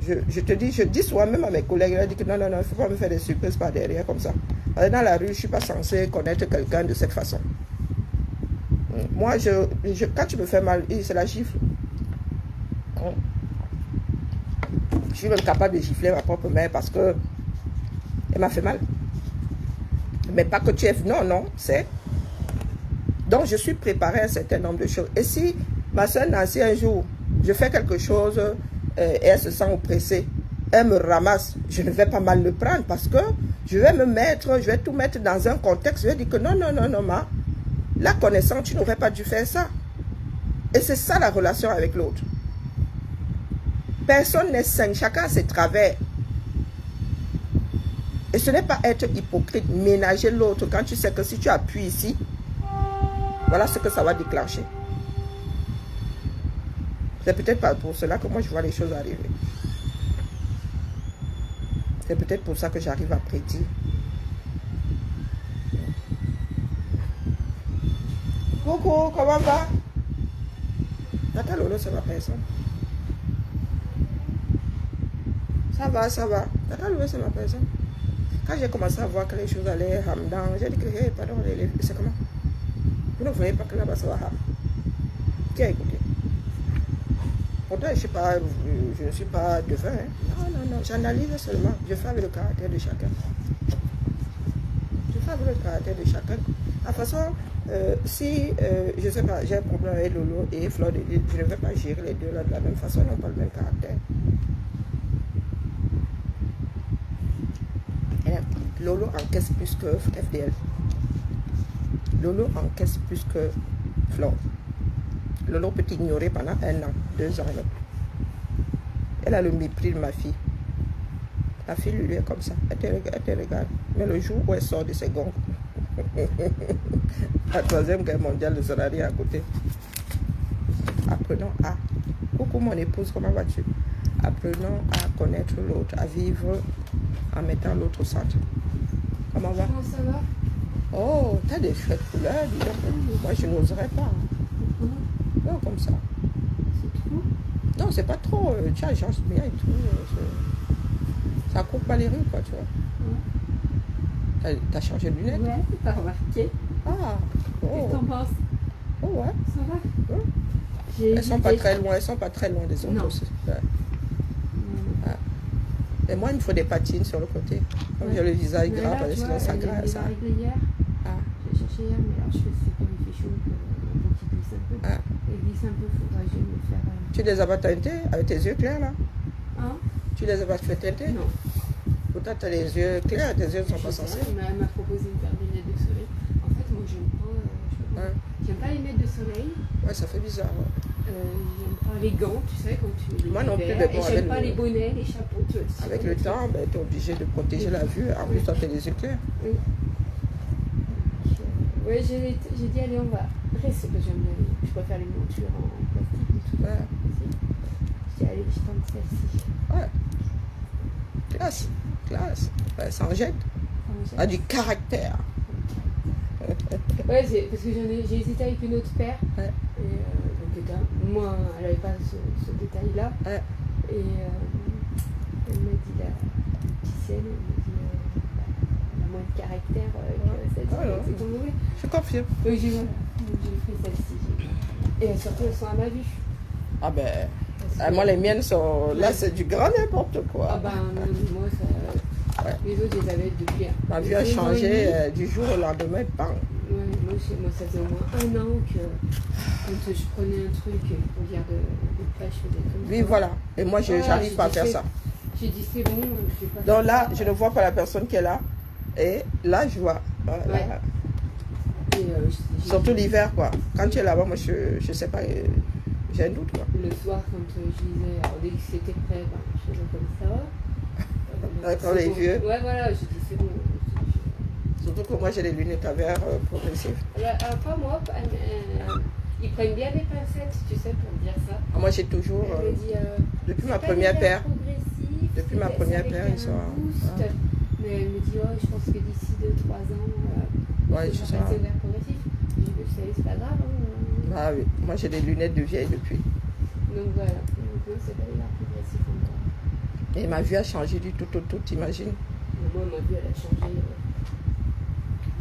Je dis souvent même à mes collègues, je dis que non, il ne faut pas me faire des surprises par derrière comme ça. Dans la rue, je ne suis pas censé connaître quelqu'un de cette façon. Moi, quand tu me fais mal, c'est la gifle. Je suis même capable de gifler ma propre mère parce que elle m'a fait mal. Mais pas que tu es... Non, c'est... Donc, je suis préparée à un certain nombre de choses. Et si ma soeur Nancy, un jour, je fais quelque chose et elle se sent oppressée, elle me ramasse, je ne vais pas mal le prendre parce que je vais tout mettre dans un contexte. Je vais dire que non, la connaissance, tu n'aurais pas dû faire ça. Et c'est ça la relation avec l'autre. Personne n'est sain, chacun a ses travers. Et ce n'est pas être hypocrite, ménager l'autre quand tu sais que si tu appuies ici, voilà ce que ça va déclencher. C'est peut-être pas pour cela que moi je vois les choses arriver. C'est peut-être pour ça que j'arrive à prédire. Coucou, comment va? Tata Lolo, c'est ma personne. Ça va, ça va. Tata Lolo, c'est ma personne. Quand j'ai commencé à voir que les choses allaient Hamdan, j'ai dit que, hey, pardon, c'est comment? Vous ne voyez pas que là-bas, ça va Ham. Qui a écouté? Pourtant, je ne suis pas devin. Hein. Non, non, non. J'analyse seulement. Je fais avec le caractère de chacun. Je fais avec le caractère de chacun. De toute façon, si, je ne sais pas, j'ai un problème avec Lolo et Fleur de Lille, je ne vais pas gérer les deux là de la même façon, ils n'ont pas le même caractère. Et Lolo encaisse plus que FDL. Lolo encaisse plus que Fleur. Lolo peut t'ignorer pendant 1 an, 2 ans. Là. Elle a le mépris de ma fille. La fille lui est comme ça. Elle te regarde. Mais le jour où elle sort de ses gonds, la 3e guerre mondiale ne sera rien à côté. Apprenons à... Coucou mon épouse, comment vas-tu? Apprenons à connaître l'autre, à vivre en mettant l'autre au centre. Comment va? Comment ça va? Oh, t'as des chouettes couleurs, dis donc. Moi, je n'oserais pas. Non, comme ça. C'est trop? Non, c'est pas trop. Tu agences bien et tout. Ça coupe pas les rues, quoi, tu vois. Ouais. T'as changé de lunettes? Ouais, t'as remarqué. Ah, oh. Qu'est-ce que t'en penses? Oh, ouais. Ça va? Ouais. Elles sont pas très loin, elles sont pas très loin des autres aussi. Ouais. Ah. Et moi, il me faut des patines sur le côté. Comme j'ai le visage gras, parce que sinon ça grasse. Ça. Hier. Ah. J'ai cherché hier, mais alors je sais pas, il fait chaud, donc il glisse un peu. Ah. Il glisse un peu, il faudra que je me faire. Tu les as pas teintés avec tes yeux clairs là? Hein? Tu les as pas fait teinter? Non. Pourtant, tu as les yeux clairs, tes yeux ne sont pas censés. Elle m'a proposé une paire de lunettes de soleil. En fait, moi, j'aime pas les lunettes de soleil. Ouais, ça fait bizarre. Ouais. J'aime pas les gants, tu sais, quand tu mets les moi non plus, et j'aime pas les bonnets, les chapeaux. Avec le temps, ben, tu es obligé de protéger la vue. En plus, toi, tu as les yeux clairs. Oui. Oui, j'ai dit, allez, on va rester. J'aime bien je préfère les montures en plastique et tout. Ouais. J'ai dit, allez, je tente celle-ci. Ouais. Classe. Classe. Ouais, ça en jette. A du caractère. Ouais, parce que j'ai hésité avec une autre paire. Ouais. Et, donc, moi, elle n'avait pas ce détail-là. Ouais. Et elle m'a dit, la petite elle m'a dit, elle a moins de caractère que celle-ci. C'est comme oui. Je confirme. Donc j'ai pris celle-ci. Et surtout, elles sont à ma vue. Ah ben, moi les miennes sont... Là, c'est du grand n'importe quoi. Ah ben, moi, ça... Ouais. Les autres, je les avais depuis... Ma vue a changé du jour au lendemain, bang. Ouais, moi, ça faisait au moins 1 an que quand je prenais un truc pour dire de près, je faisais comme ça. Oui, voilà. Et moi, j'arrive pas à faire ça. J'ai dit, c'est bon, je vais pas... Donc là, je ne vois pas la personne qui est là. Et là, je vois. Ouais. Surtout l'hiver, quoi. Quand tu es là-bas, moi, je sais pas, j'ai un doute, quoi. Le soir, quand je disais, alors, dès que c'était prêt, ben, je faisais comme ça. D'accord, les vieux. Ouais, voilà, j'ai dit, c'est bon. Surtout que moi, j'ai des lunettes à verre progressives. Pas moi, ils prennent bien des pincettes, tu sais, pour dire ça. Ah, moi, j'ai toujours, depuis ma première paire, ils sont... Mais elle me dit, oh, je pense que d'ici 2-3 ans, ouais, je sais. C'est vert progressif. Je dis, c'est pas grave. Hein. Ah oui, moi j'ai des lunettes de vieille depuis. Donc voilà, donc c'est pas des verts progressifs encore. Et ma vue a changé du tout, t'imagines? Moi, ma vue, elle a changé.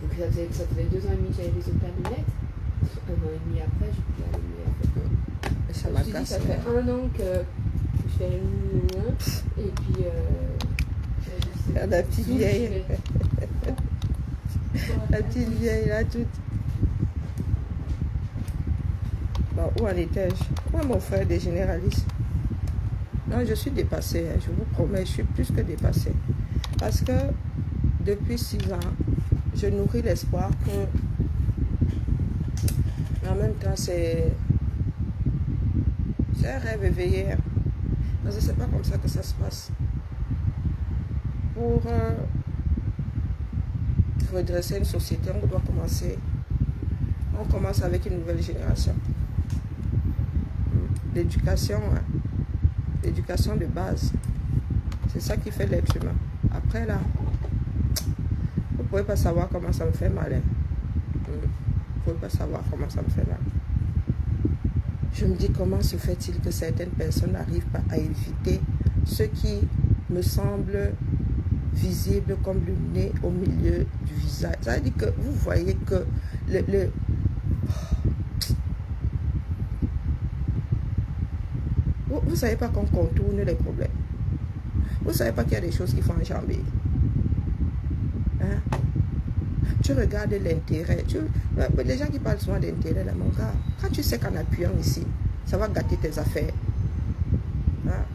Donc ça faisait 2 ans et demi que j'avais les autres paires de lunettes. 1 an et demi après, je pouvais allumer en fait. Et ça m'agace. Ça fait 1 an que je fais le et puis... la petite vieille. La petite vieille là, toute. Bon, où en étais-je? Moi, mon frère des généralistes. Non, je suis dépassée, hein, je vous promets, je suis plus que dépassée. Parce que depuis 6 ans, je nourris l'espoir que... Mais en même temps, c'est un rêve éveillé. Parce que c'est pas comme ça que ça se passe. Pour redresser une société, on doit commencer. On commence avec une nouvelle génération. L'éducation, hein, l'éducation de base, c'est ça qui fait l'être humain. Après là, vous ne pouvez pas savoir comment ça me fait mal. Hein. Vous ne pouvez pas savoir comment ça me fait mal. Je me dis comment se fait-il que certaines personnes n'arrivent pas à éviter ce qui me semble visible comme le nez au milieu du visage. Ça veut dire que vous voyez que vous ne savez pas qu'on contourne les problèmes. Vous ne savez pas qu'il y a des choses qui font enjamber. Hein? Tu regardes l'intérêt. Les gens qui parlent souvent d'intérêt, là, mon gars, quand tu sais qu'en appuyant ici, ça va gâter tes affaires. Hein?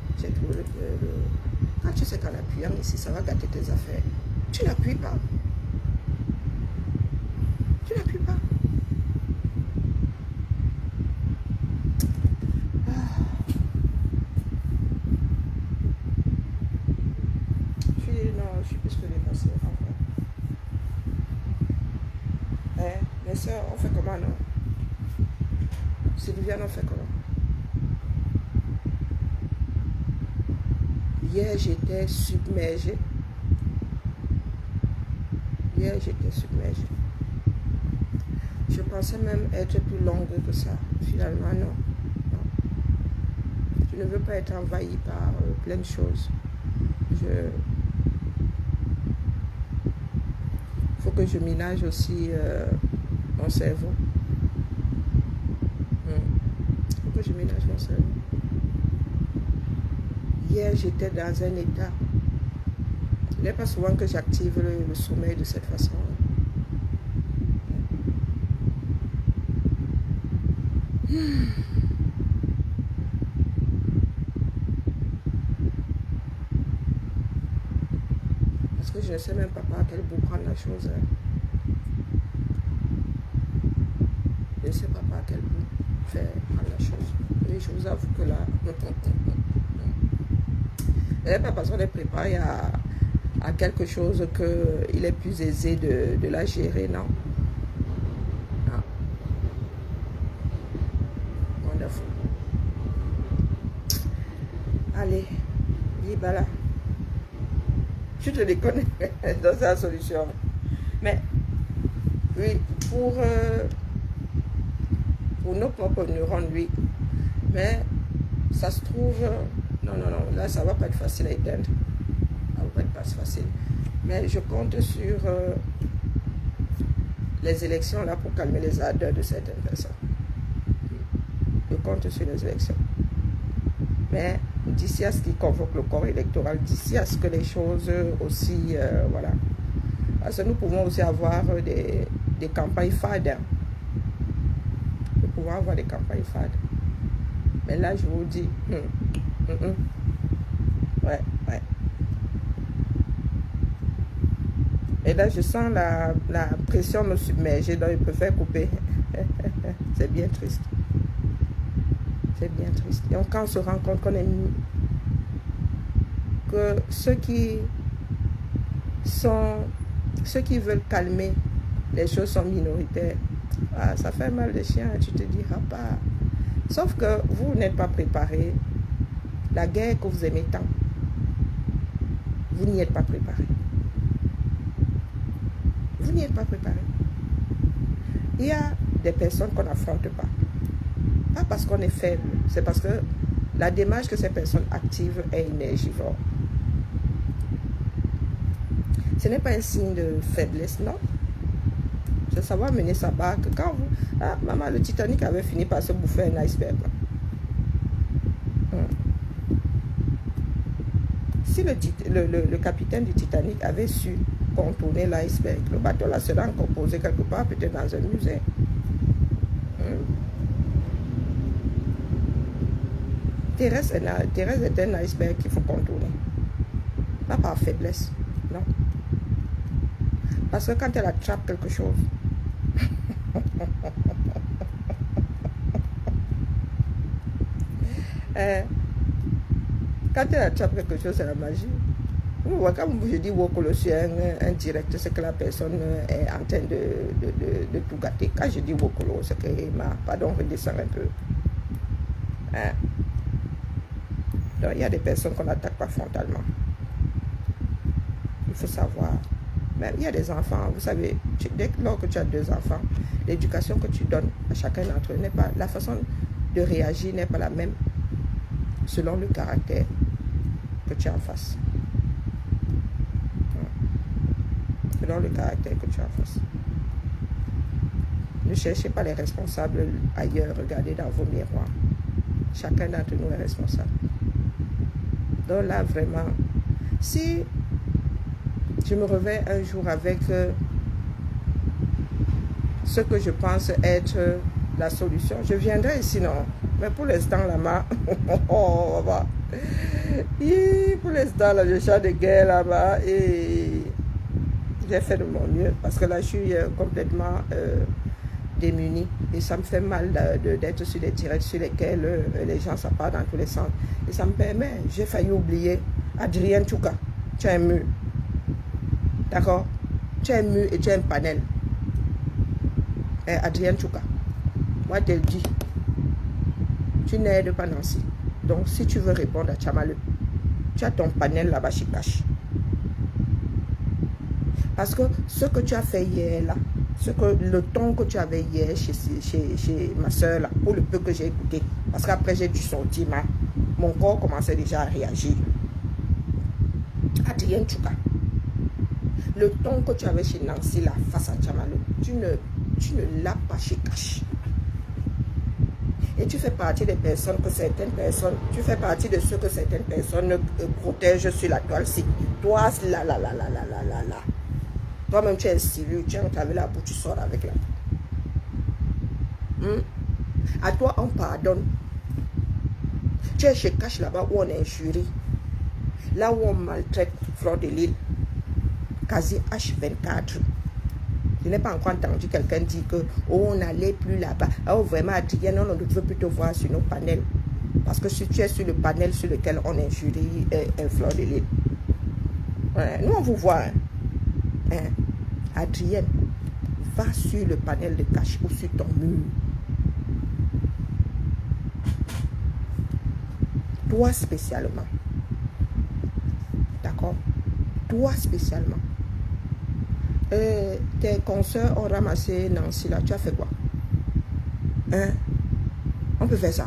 Quand tu sais qu'en appuyant ici, ça va gâter tes affaires, tu n'appuies pas. Tu n'appuies pas. Non, je suis plus que dépassée. Mes soeurs, on fait comment, non? Sylviane, on fait comment? Hier, j'étais submergée. Je pensais même être plus longue que ça. Finalement, non. Je ne veux pas être envahie par plein de choses. Il faut que je ménage aussi mon cerveau. Il faut que je ménage mon cerveau. Hier, j'étais dans un état. Il n'est pas souvent que j'active le sommeil de cette façon. Parce que je ne sais même pas par quel bout prendre la chose. Je ne sais pas par quel bout faire prendre la chose. Et je vous avoue que là, ce n'est pas parce qu'on est préparé à quelque chose qu'il est plus aisé de la gérer, non. Non. Wonderful. Allez, Libala. Tu te déconnes, donc c'est la solution. Mais, oui, pour nos propres neurones, oui. Mais, ça se trouve, non, là, ça ne va pas être facile à éteindre. Ça ne va pas être facile. Mais je compte sur les élections, là, pour calmer les ardeurs de certaines personnes. Je compte sur les élections. Mais, d'ici à ce qui convoque le corps électoral, d'ici à ce que les choses aussi, voilà. Parce que nous pouvons aussi avoir des campagnes fades. Nous pouvons avoir des campagnes fades. Mais là, je vous dis, ouais. Et là, je sens la pression me submerger, donc je préfère couper. C'est bien triste. C'est bien triste. Et quand on se rend compte qu'on est mis, que ceux qui veulent calmer les choses sont minoritaires. Ah, ça fait mal de chien, tu te dis, ah pas. Sauf que vous n'êtes pas préparé. La guerre que vous aimez tant, vous n'y êtes pas préparé. Vous n'y êtes pas préparé. Il y a des personnes qu'on n'affronte pas. Pas parce qu'on est faible, c'est parce que la démarche que ces personnes activent est énergivore. Ce n'est pas un signe de faiblesse, non. C'est savoir mener sa barque. Quand vous... Ah, maman, le Titanic avait fini par se bouffer un iceberg. Si le capitaine du Titanic avait su contourner l'iceberg, le bateau là serait encore posé quelque part, peut-être dans un musée. Thérèse est un iceberg qu'il faut contourner. Pas par faiblesse, non. Parce que quand elle attrape quelque chose, quand elle attrape quelque chose, c'est la magie. Quand je dis Wokolo sur un direct, c'est que la personne est en train de tout gâter. Quand je dis Wokolo, c'est que, pardon, redescends un peu. Donc, il y a des personnes qu'on n'attaque pas frontalement. Il faut savoir. Mais il y a des enfants, vous savez, lors que tu as 2 enfants, l'éducation que tu donnes à chacun d'entre eux n'est pas la façon de réagir n'est pas la même selon le caractère que tu as en face. Selon le caractère que tu as en face. Ne cherchez pas les responsables ailleurs, regardez dans vos miroirs. Chacun d'entre nous est responsable. Donc là, vraiment, si je me réveille un jour avec ce que je pense être la solution, je viendrai ici, non. Mais pour l'instant, là-bas, oh, pour l'instant, là, je chante de guerre là-bas et j'ai fait de mon mieux parce que là, je suis complètement démunie et ça me fait mal d'être sur des directs sur lesquels les gens ça part dans tous les sens. Et ça me permet, j'ai failli oublier Adrien Tchouka, tu as un mur. D'accord? Tu as un mur et tu as un panel. Adrien Tchouka, moi je te le dis, tu n'aides pas Nancy. Donc si tu veux répondre à Tchamaleu, tu as ton panel là-bas chez Cash. Parce que ce que tu as fait hier là, le ton que tu avais hier chez ma soeur là, pour le peu que j'ai écouté, parce qu'après j'ai dû sortir, mon corps commençait déjà à réagir. Adrien Tchouka, le ton que tu avais chez Nancy là, face à Tchamaleu, tu ne l'as pas chez Cash. Et tu fais partie des personnes que certaines personnes, tu fais partie de ceux que certaines personnes protègent sur la toile-ci. Toi, là. Toi-même, tu es stylé, tu as entravé la bouche, tu sors avec la bouche. À toi, on pardonne. Tu es chez Cash là-bas où on injurie. Là où on maltraite Fleur de Lille. Quasi H24. Je n'ai pas encore entendu quelqu'un dire que on n'allait plus là-bas. Oh, vraiment, Adrien, on ne veut plus te voir sur nos panels. Parce que si tu es sur le panel sur lequel on injurie Fleur de Lille. Ouais, nous, on vous voit. Adrien, va sur le panel de Cash ou sur ton mur. Toi spécialement. D'accord? Toi spécialement. Tes consoeurs ont ramassé Nancy là. Tu as fait quoi? On peut faire ça.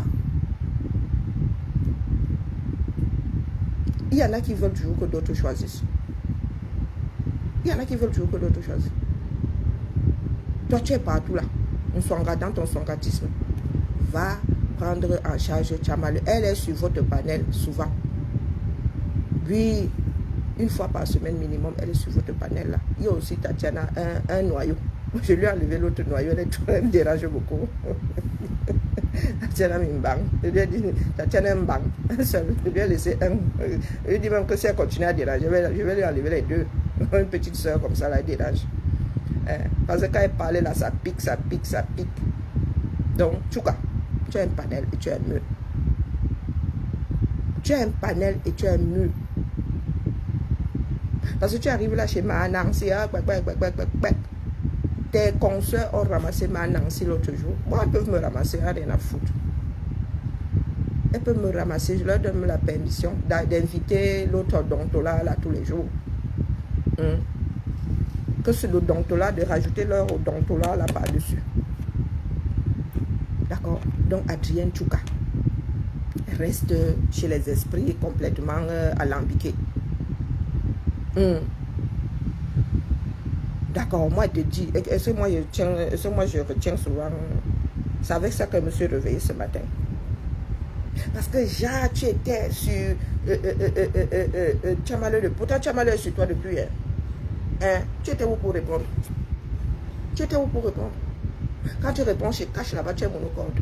Il y en a qui veulent toujours que d'autres choisissent. Il y en a qui veulent toujours que d'autres choisissent. Toi, tu es partout là. On s'engage dans ton songatisme. Va prendre en charge Tchamaleu. Elle est sur votre panel souvent. Oui, une fois par semaine minimum, elle est sur votre panel là. Il y a aussi Tatiana, un noyau. Je lui ai enlevé l'autre noyau, elle me dérange beaucoup. Tatiana Mimbang. Je lui ai dit, Tatiana Mbang. Je lui ai laissé un. Je lui ai dit même que si elle continue à déranger, je vais lui enlever les deux. Une petite soeur comme ça, là, elle dérange. Parce que quand elle parlait là, ça pique. Donc, Tchouka, tu as un panel et tu as un mur. Tu as un panel et tu as un mur. Parce que tu arrives là chez ma Nancy, tes consoeurs ont ramassé ma Nancy l'autre jour. Moi, elles peuvent me ramasser, rien à foutre. Elles peuvent me ramasser, je leur donne la permission d'inviter l'autre odontola là tous les jours. Que c'est l'odontola, de rajouter leur odontola là par-dessus. D'accord? Donc, Adrien Tchouka reste chez les esprits complètement alambiqués. D'accord, moi je te dis, est-ce que moi je retiens souvent, c'est avec ça que je me suis réveillée ce matin. Parce que Jacques, tu étais sur Tchamaleu, pourtant Tchamaleu est sur toi depuis. Tu étais où pour répondre? Quand tu réponds chez Cash là-bas, tu es monocorde.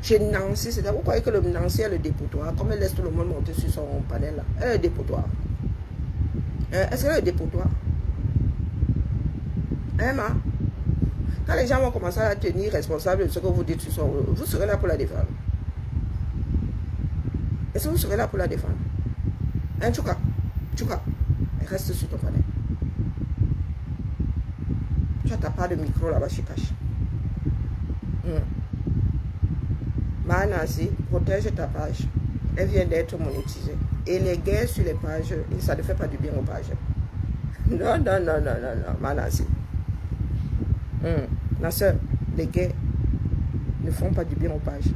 Chez Nancy, c'est vous croyez que le Nancy est le dépotoir, comme elle laisse tout le monde monter sur son panel là. Elle est le dépotoir. Est-ce qu'elle est le dépotoir? Quand les gens vont commencer à la tenir responsable de ce que vous dites, vous serez là pour la défendre. Est-ce que vous serez là pour la défendre? Tchouka, reste sur ton panel. Tu as ta part de micro là-bas chez Cash. Nancy, protège ta page. Elle vient d'être monétisée. Et les guerres sur les pages, ça ne fait pas du bien aux pages. Non, Nancy. Ma soeur, les guerres ne font pas du bien aux pages.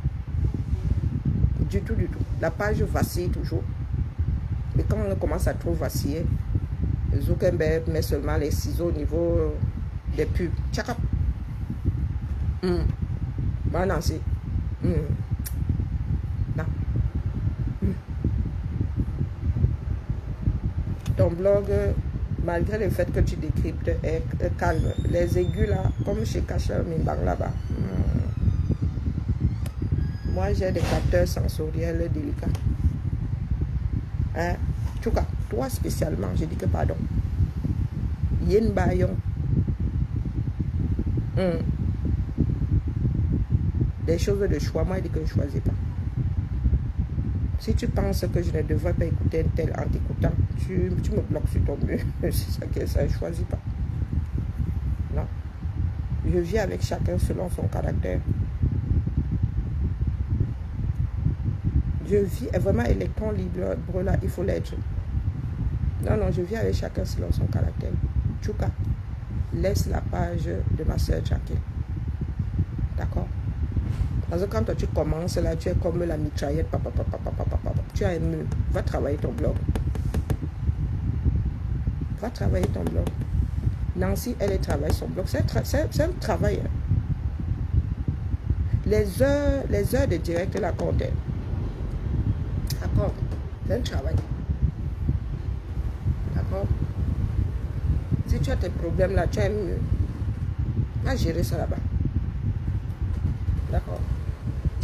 Du tout, du tout. La page vacille toujours. Mais quand on commence à trop vaciller, Zuckerberg met seulement les ciseaux au niveau des pubs. Tchakap. Bah, Nancy. Non. Ton blog, malgré le fait que tu décryptes, est calme. Les aigus là, comme chez Kacha Mimbang là-bas. Moi, j'ai des capteurs sensoriels délicats. Hein? En tout cas, toi spécialement, je dis que pardon. Yen Bayon. Des choses de choix, moi, je dis que je ne choisis pas. Si tu penses que je ne devrais pas écouter un tel en t'écoutant, tu me bloques sur ton mur. C'est ça que ça, je ne choisis pas. Non. Je vis avec chacun selon son caractère. Je vis vraiment électron libre, là, il faut l'être. Non, non, je vis avec chacun selon son caractère. Tchouka, laisse la page de ma soeur tranquille. D'accord? Parce que quand toi, tu commences là, tu es comme la mitraillette, papa. Tu as un mur. Va travailler ton blog. Va travailler ton blog. Nancy, elle travaille son blog. C'est un travail. Hein. Les heures de direct la comptaient. D'accord? C'est un travail. D'accord? Si tu as tes problèmes là, tu as un mur. Va gérer ça là-bas. D'accord?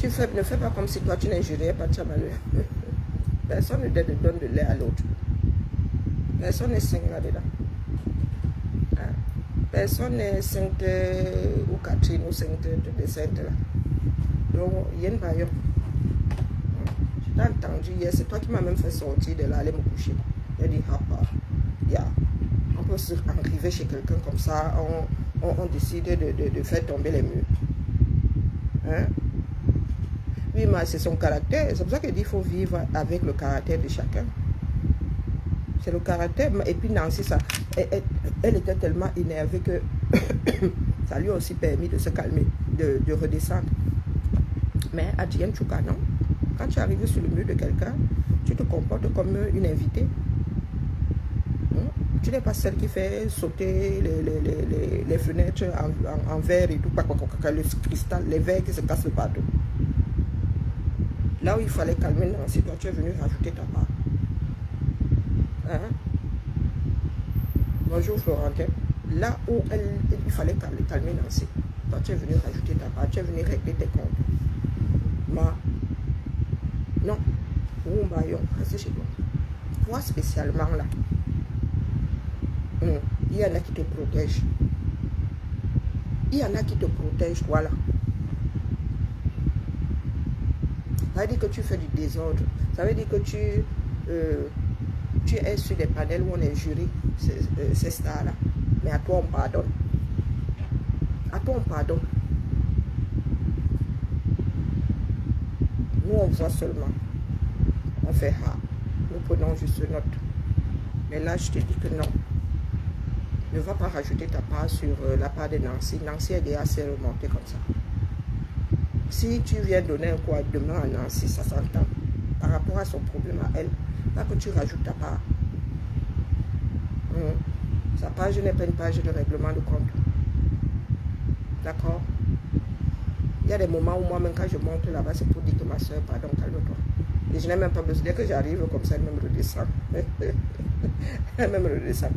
Ne fais pas comme si toi tu n'injuriais pas, tu as malheur. Personne ne donne de lait à l'autre. Personne n'est saint là-dedans. Hein? Personne n'est sainte ou Catherine ou sainte de sainte là. Donc, il y a une baillon. Je t'ai entendu hier, c'est toi qui m'as même fait sortir de là, aller me coucher. J'ai dit, on peut se arriver chez quelqu'un comme ça, on décide de faire tomber les murs. Hein? Oui, mais c'est son caractère. C'est pour ça que dit qu'il faut vivre avec le caractère de chacun. C'est le caractère. Et puis Nancy, elle était tellement énervée que ça lui a aussi permis de se calmer, de redescendre. Mais Adjien Tchouka, non. Quand tu arrives sur le mur de quelqu'un, tu te comportes comme une invitée. Tu n'es pas celle qui fait sauter les fenêtres en verre et tout, le cristal, les verres qui se cassent partout. Là où il fallait calmer Nancy, toi tu es venu rajouter ta part. Hein? Bonjour Florentin. Là où il fallait calmer Nancy, toi tu es venu rajouter ta part, tu es venu régler tes comptes. Non. Restez chez toi. Toi spécialement là. Il y en a qui te protègent. Il y en a qui te protègent, voilà. Ça veut dire que tu fais du désordre. Ça veut dire que tu es sur des panels où on est juré, ces stars-là. Mais à toi, on pardonne. À toi, on pardonne. Nous, on voit seulement. On fait nous prenons juste note. Mais là, je te dis que non. Ne va pas rajouter ta part sur la part de Nancy. Nancy est déjà assez remontée comme ça. Si tu viens donner un coup à demain à Nancy, ça s'entend. Par rapport à son problème à elle, là que tu rajoutes ta part. Sa page n'est pas une page de règlement de compte. D'accord? Il y a des moments où moi-même quand je monte là-bas, c'est pour dire que ma soeur, pardon, calme-toi. Et je n'ai même pas besoin. Dès que j'arrive comme ça, elle même redescend. Elle même redescend.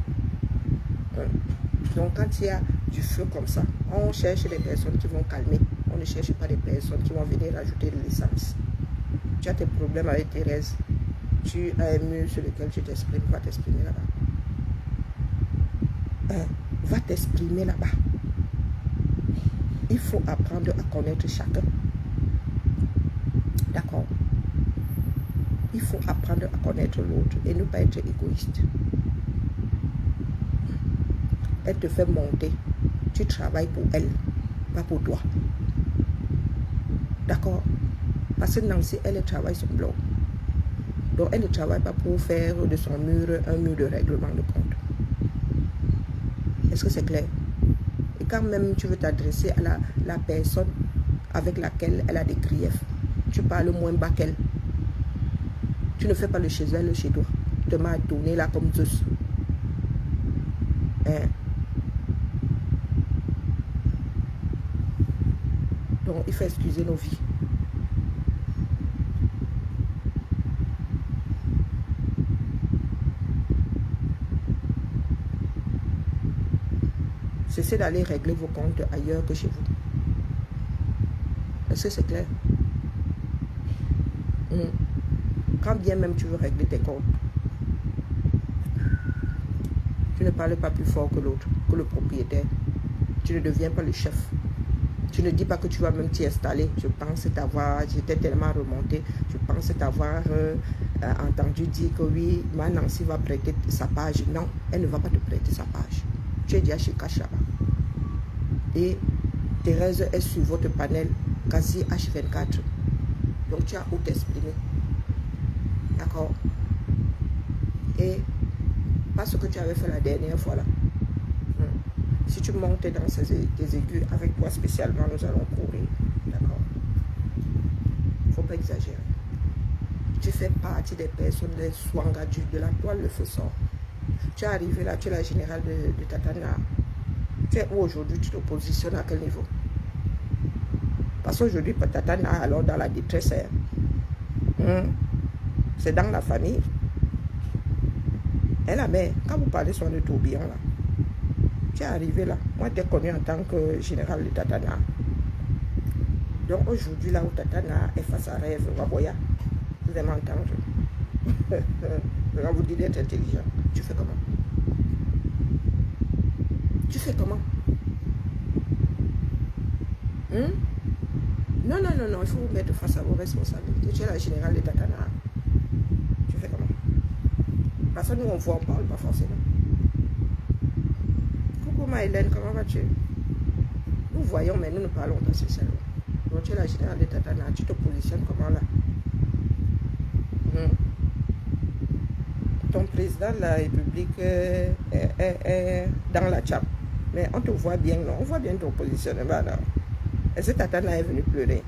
Donc quand il y a du feu comme ça, on cherche des personnes qui vont calmer. On ne cherche pas des personnes qui vont venir rajouter de l'essence. Tu as tes problèmes avec Thérèse. Tu as un mur sur lequel tu t'exprimes. Va t'exprimer là-bas. Va t'exprimer là-bas. Il faut apprendre à connaître chacun. D'accord? Il faut apprendre à connaître l'autre et ne pas être égoïste. Elle te fait monter. Tu travailles pour elle, pas pour toi. D'accord? Parce que Nancy, elle travaille son blog. Donc, elle ne travaille pas pour faire de son mur un mur de règlement de compte. Est-ce que c'est clair? Et quand même tu veux t'adresser à la personne avec laquelle elle a des griefs. Tu parles moins bas qu'elle. Tu ne fais pas le chez elle, le chez toi. Tu te mets à tourner là comme Zeus. Hein? Donc, il faut excuser nos vies. Cessez d'aller régler vos comptes ailleurs que chez vous. Est-ce que c'est clair? Quand bien même tu veux régler tes comptes, tu ne parles pas plus fort que l'autre, que le propriétaire. Tu ne deviens pas le chef. Tu ne dis pas que tu vas même t'y installer. Je pense t'avoir, j'étais tellement remonté, je pense t'avoir entendu dire que oui, ma Nancy va prêter sa page. Non, elle ne va pas te prêter sa page. Tu es déjà chez Cash là-bas. Et Thérèse est sur votre panel quasi H24. Donc tu as où t'exprimer. D'accord? Et pas ce que tu avais fait la dernière fois là. Si tu montes dans tes aigus, avec toi spécialement, nous allons courir. D'accord? Il ne faut pas exagérer. Tu fais partie des personnes, des Swangadus, de la toile, le feu sort. Tu es arrivé là, tu es la générale de Tatana. Tu es où aujourd'hui? Tu te positionnes à quel niveau? Parce qu'aujourd'hui, Tatana, alors dans la détresse, c'est dans la famille. Et la mère, quand vous parlez sur le tourbillon là, tu es arrivé là. Moi, tu es connu en tant que général de Tatana. Donc aujourd'hui, là où Tatana est face à rêve, Waboya, vous allez m'entendre. Quand vous dites d'être intelligent, tu fais comment? Tu fais comment? Non, non, non, non, il faut vous mettre face à vos responsabilités. Tu es la générale de Tatana. Tu fais comment? Parce que nous, on voit, on parle pas forcément. Coucou ma Hélène, comment vas-tu? Nous voyons, mais nous ne parlons pas spécialement. Donc tu es la générale de Tatana, tu te positionnes comment là? Ton président de la République est dans la chape. Mais on te voit bien, non? On voit bien ton positionnement là. Est-ce que Tatana est venu pleurer?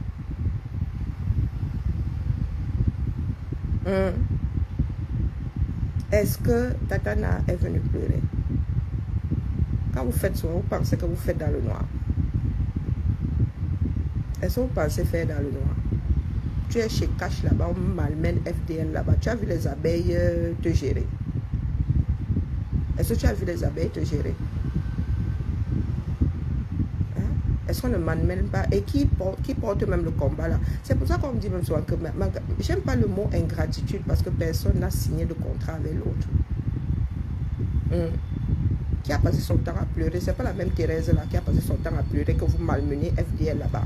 Est-ce que Tatana est venu pleurer? Quand vous faites ça, vous pensez que vous faites dans le noir. Est-ce que vous pensez faire dans le noir? Tu es chez Cash là-bas, on malmène FDL là-bas. Tu as vu les abeilles te gérer? Est-ce que tu as vu les abeilles te gérer? Hein? Est-ce qu'on ne malmène pas? Et qui porte même le combat là? C'est pour ça qu'on me dit même souvent que j'aime pas le mot ingratitude parce que personne n'a signé de contrat avec l'autre. Qui a passé son temps à pleurer? C'est pas la même Thérèse là qui a passé son temps à pleurer que vous malmenez FDL là-bas.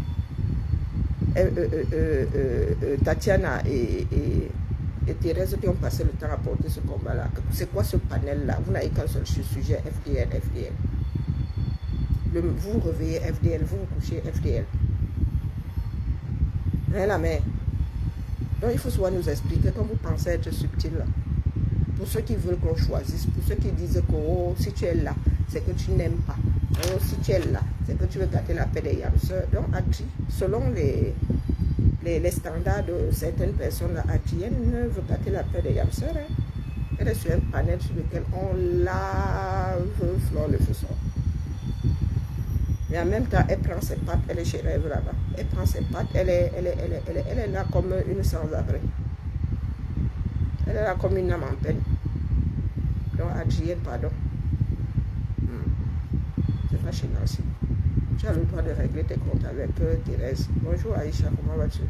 Tatiana et Thérèse qui ont passé le temps à porter ce combat-là. C'est quoi ce panel-là? Vous n'avez qu'un seul sujet, FDL, FDL. Vous vous réveillez FDL, vous vous couchez FDL. Hein, la mère? Donc il faut souvent nous expliquer quand vous pensez être subtil là. Pour ceux qui veulent qu'on choisisse, pour ceux qui disent que oh, si tu es là, c'est que tu n'aimes pas. Oh, si tu es là, c'est que tu veux gâter la paix des yamseurs. Donc, selon les standards de certaines personnes, Adrienne veut gâter la paix des yamseurs. Hein. Elle est sur un panel sur lequel on lave Flore le Faisceau. Mais en même temps, elle prend ses pattes, elle est chez Rêve là-bas. Elle prend ses pattes, elle est là comme une sans-abri. Elle est là comme une âme en peine. Donc, Adrienne, pardon. C'est pas chez Nancy. Tu as le droit de régler tes comptes avec Thérèse. Bonjour Aïcha, comment vas-tu?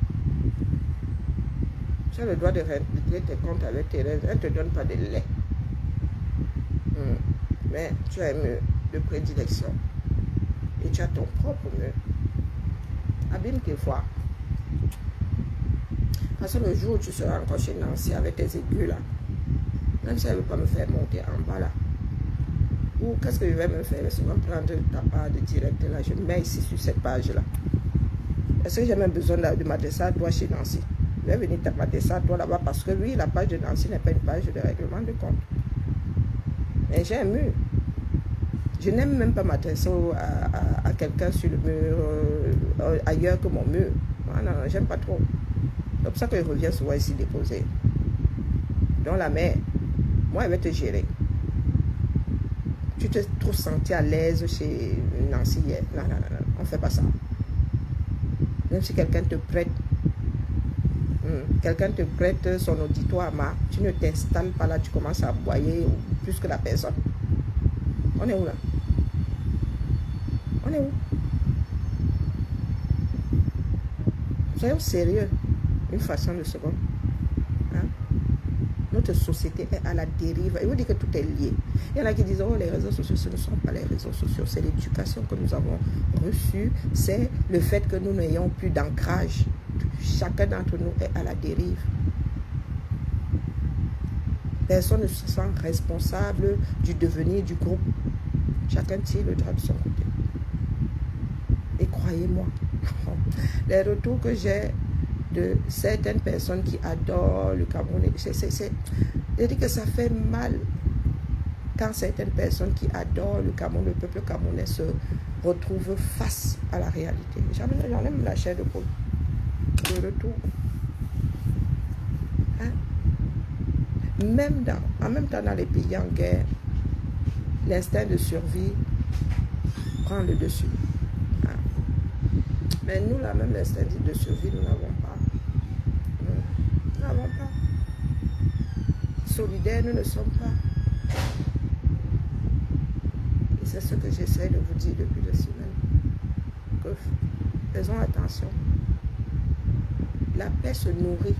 Tu as le droit de régler tes comptes avec Thérèse. Elle ne te donne pas de lait. Mais tu as un mur de prédilection. Et tu as ton propre mur. Abîme tes fois. Parce que le jour où tu seras encore chez Nancy avec tes aigus là, même si elle ne veut pas me faire monter en bas là, ou qu'est-ce que je vais me faire? Je vais prendre ta part de direct là, je mets ici sur cette page là. Est-ce que j'ai même besoin de m'adresser à toi chez Nancy? Je vais venir m'adresser à toi là-bas parce que oui, la page de Nancy n'est pas une page de règlement de compte. Mais j'ai un mur. Je n'aime même pas m'adresser à quelqu'un sur le mur, ailleurs que mon mur. Non, non, non, j'aime pas trop. C'est pour ça que je reviens souvent ici déposer. Donc la mère, moi, elle va te gérer. Tu te trouves senti à l'aise chez Nancy hier. Non, non, non, non, on ne fait pas ça. Même si quelqu'un te prête, son auditoire, tu ne t'installes pas là, tu commences à aboyer plus que la personne. On est où là? On est où? Soyons sérieux. Une façon de seconde. Hein? Notre société est à la dérive. Et vous dites que tout est lié. Il y en a qui disent, oh, les réseaux sociaux, ce ne sont pas les réseaux sociaux. C'est l'éducation que nous avons reçue. C'est le fait que nous n'ayons plus d'ancrage. Chacun d'entre nous est à la dérive. Personne ne se sent responsable du devenir du groupe. Chacun tire le drap de son côté. Et croyez-moi, les retours que j'ai de certaines personnes qui adorent le Cameroun, je dis que ça fait mal quand certaines personnes qui adorent le Cameroun, le peuple camerounais se retrouvent face à la réalité. J'en aime la chair de poule. Le retour. Hein? En même temps, dans les pays en guerre, l'instinct de survie prend le dessus. Hein? Mais nous, là, même l'instinct de survie, nous n'avons pas. Nous n'avons pas. Solidaires, nous ne sommes pas. Et c'est ce que j'essaie de vous dire depuis 2 semaines. Que faisons attention. La paix se nourrit.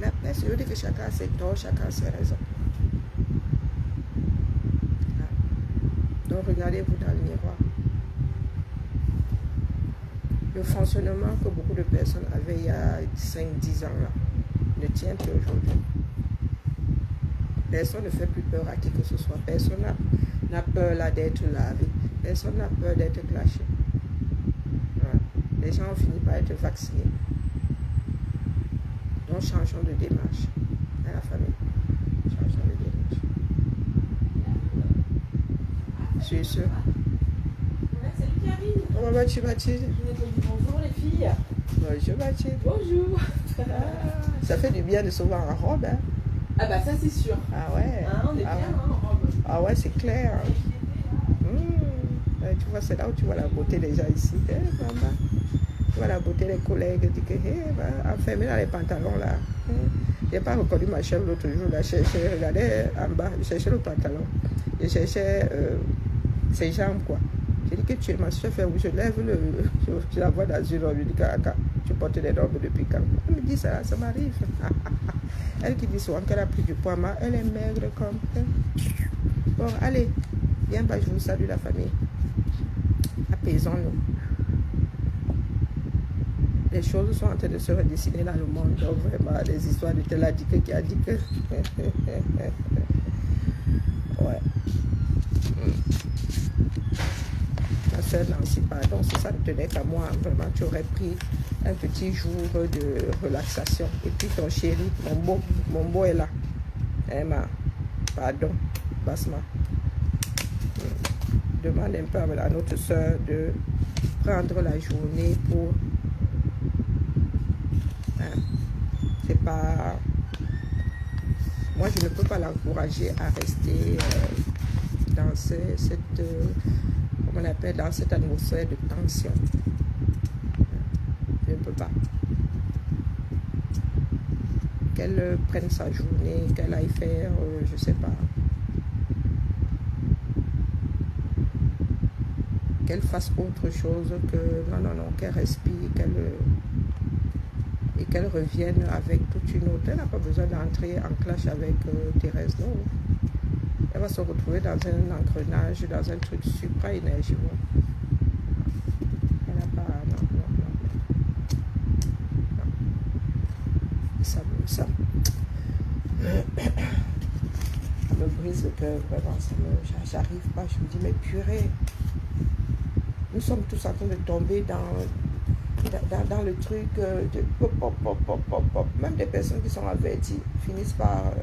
La paix, je veux dire que chacun a ses torts, chacun a ses raisons. Donc regardez-vous dans le miroir. Le fonctionnement que beaucoup de personnes avaient il y a 5-10 ans là, ne tient plus aujourd'hui. Personne ne fait plus peur à qui que ce soit. Personne n'a peur là d'être lavé. Personne n'a peur d'être clashé. Les gens ont fini par être vaccinés. Donc changeons de démarche. À la famille. Changeons de démarche. Sur ce. Comment vas-tu, Mathilde? Bonjour les filles. Bonjour, Mathilde. Bonjour. Ça fait du bien de se voir en robe, hein? Ah bah ça c'est sûr. Ah ouais. Hein, on est bien en robe. Ah ouais, c'est clair. Tu vois, c'est là où tu vois la beauté des gens ici. Maman. Tu vois la beauté des collègues. Tu dis que, enfermé dans les pantalons là. Je n'ai pas reconnu ma chef l'autre jour. Là, je regardais en bas, je cherchais le pantalon. Je cherchais ses jambes, quoi. J'ai dit que tu es ma chef, où je lève je la vois dans une robe. Je dis que tu portes des robes depuis quand? Elle me dit ça m'arrive. Elle qui dit souvent qu'elle a pris du poids, elle est maigre comme ça. Bon, allez, viens, bah, je vous salue la famille. Apaisons-nous. Les choses sont en train de se redessiner dans le monde. Donc vraiment, les histoires de tel a dit que, qui a dit que. Ouais. Ma soeur Nancy, pardon, si ça ne tenait qu'à moi, vraiment, tu aurais pris un petit jour de relaxation. Et puis ton chéri, mon beau est là. Emma, pardon, bassement. Demande un peu à notre soeur de prendre la journée pour... c'est pas... Moi, je ne peux pas l'encourager à rester dans cette... comment on appelle, dans cette atmosphère de tension. Je ne peux pas. Qu'elle prenne sa journée, qu'elle aille faire, je ne sais pas. Qu'elle fasse autre chose que... Non, qu'elle respire, et qu'elle revienne avec toute une autre. Elle n'a pas besoin d'entrer en clash avec Thérèse, non. Elle va se retrouver dans un engrenage, dans un truc supra-énergivore. Elle n'a pas... Non. Ça me brise le cœur, vraiment. J'arrive pas, je me dis, mais purée. Nous sommes tous en train de tomber dans le truc de pop. Même des personnes qui sont averties finissent par...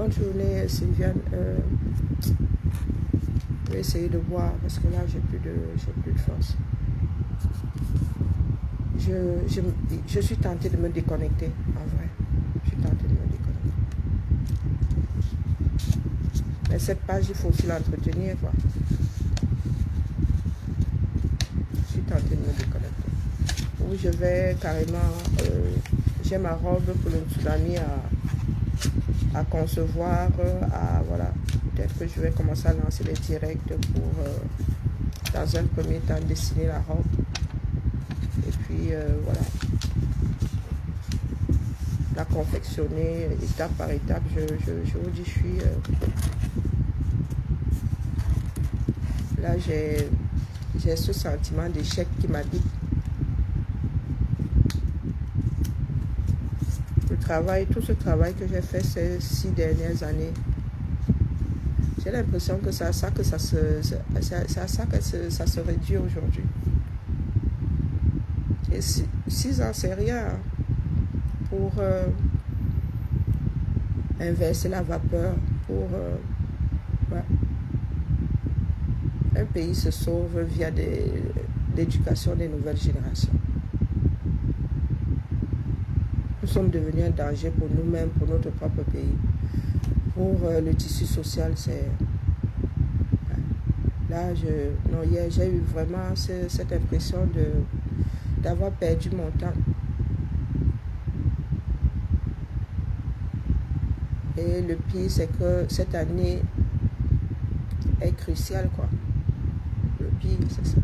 bonne journée, Sylviane. Je vais essayer de boire parce que là, j'ai plus de force. Je suis tentée de me déconnecter, en vrai. Je suis tentée de me déconnecter. Mais cette page, il faut aussi l'entretenir, quoi. Je suis tentée de me déconnecter. Oui, je vais carrément... j'ai ma robe pour le tsunami à concevoir, voilà. Peut-être que je vais commencer à lancer les directs pour, dans un premier temps, dessiner la robe. Et puis, voilà. La confectionner étape par étape. Je vous dis, je suis... là, j'ai ce sentiment d'échec qui m'habite. Tout ce travail que j'ai fait ces 6 dernières années, j'ai l'impression que c'est à ça que ça se réduit aujourd'hui. Et 6 ans, c'est rien, hein, pour inverser la vapeur, pour ouais. Un pays se sauve via l'éducation des nouvelles générations. Nous sommes devenus un danger pour nous-mêmes, pour notre propre pays. Pour le tissu social, c'est... Là, hier, j'ai eu vraiment cette impression d'avoir perdu mon temps. Et le pire, c'est que cette année est cruciale, quoi. Le pire, c'est ça.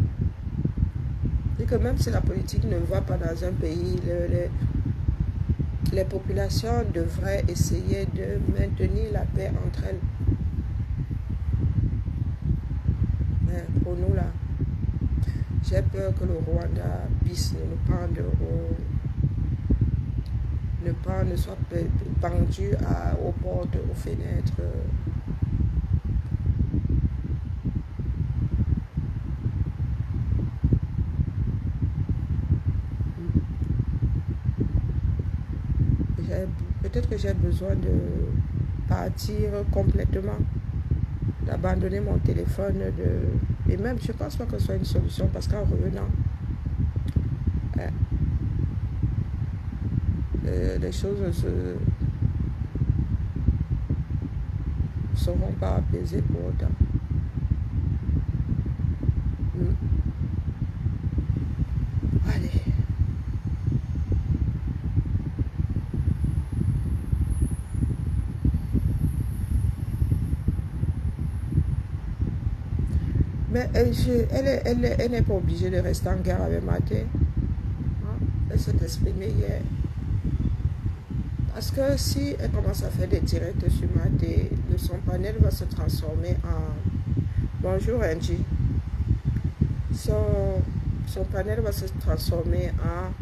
Et que même si la politique ne va pas dans un pays, les populations devraient essayer de maintenir la paix entre elles. Mais pour nous, là, j'ai peur que le Rwanda puisse nous pendre ne soit pendu aux portes, aux fenêtres. Peut-être que j'ai besoin de partir complètement, d'abandonner mon téléphone, et même je ne pense pas que ce soit une solution parce qu'en revenant, les choses ne seront pas apaisées pour autant. Allez. Mais elle n'est pas obligée de rester en guerre avec Maté. Elle s'est exprimée hier. Parce que si elle commence à faire des directs sur Maté, son panel va se transformer en... Bonjour Angie. Son panel va se transformer en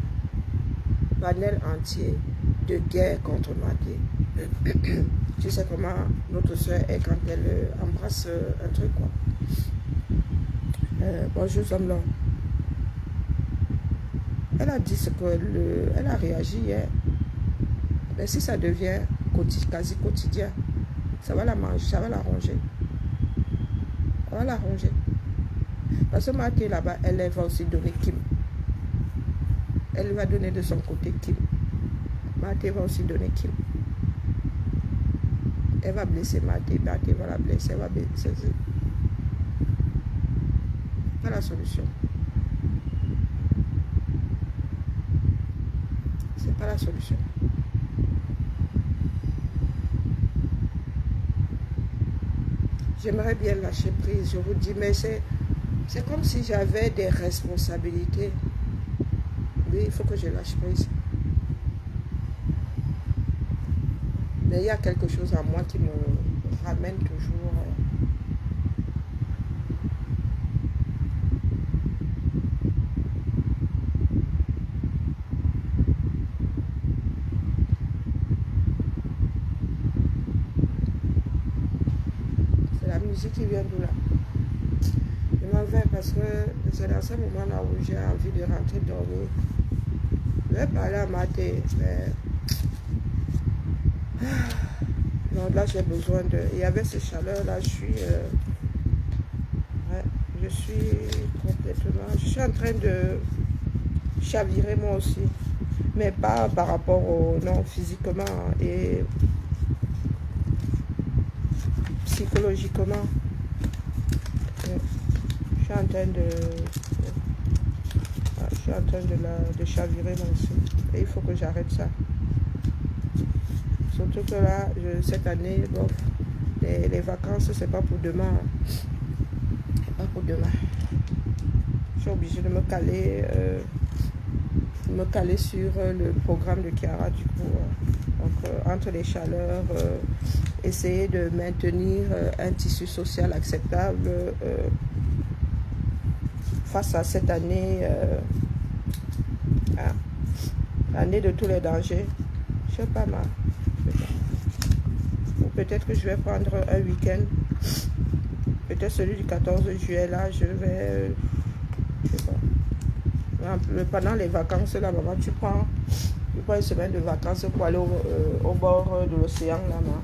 panel entier de guerre contre Maté. Tu sais comment notre soeur est quand elle embrasse un truc, quoi. Bonjour Zamlon. Elle a dit ce que elle a réagi hier. Mais si ça devient quasi quotidien, ça va la manger, ça va la ronger. Ça va la ronger. Parce que Maté là-bas, elle va aussi donner Kim. Elle va donner de son côté Kim. Maté va aussi donner Kim. Elle va blesser Maté va la blesser, elle va blesser. Pas la solution. C'est pas la solution. J'aimerais bien lâcher prise, je vous dis, mais c'est comme si j'avais des responsabilités. Oui, il faut que je lâche prise. Mais il y a quelque chose en moi qui me ramène toujours. Qui vient d'où là? Je m'en vais parce que c'est dans ce moment-là où j'ai envie de rentrer dormir. Je vais parler à Maté, mais Donc là, j'ai besoin de... Et avec ces chaleurs-là, je suis complètement... Je suis en train de chavirer moi aussi. Mais pas par rapport au... Non, physiquement et psychologiquement. Je suis en train de... Je suis en train de chavirer moi aussi. Et il faut que j'arrête ça. Surtout que là, cette année, bon, les vacances, c'est pas pour demain. C'est pas pour demain. Je suis obligée de me caler sur le programme de Chiara du coup. Donc, entre les chaleurs, essayer de maintenir un tissu social acceptable face à cette année, année de tous les dangers. Je sais pas mal. Ou peut-être que je vais prendre un week-end. Peut-être celui du 14 juillet, là, je vais... je sais pas. Pendant les vacances, là, maman, tu prends une semaine de vacances pour aller au bord de l'océan, là-bas.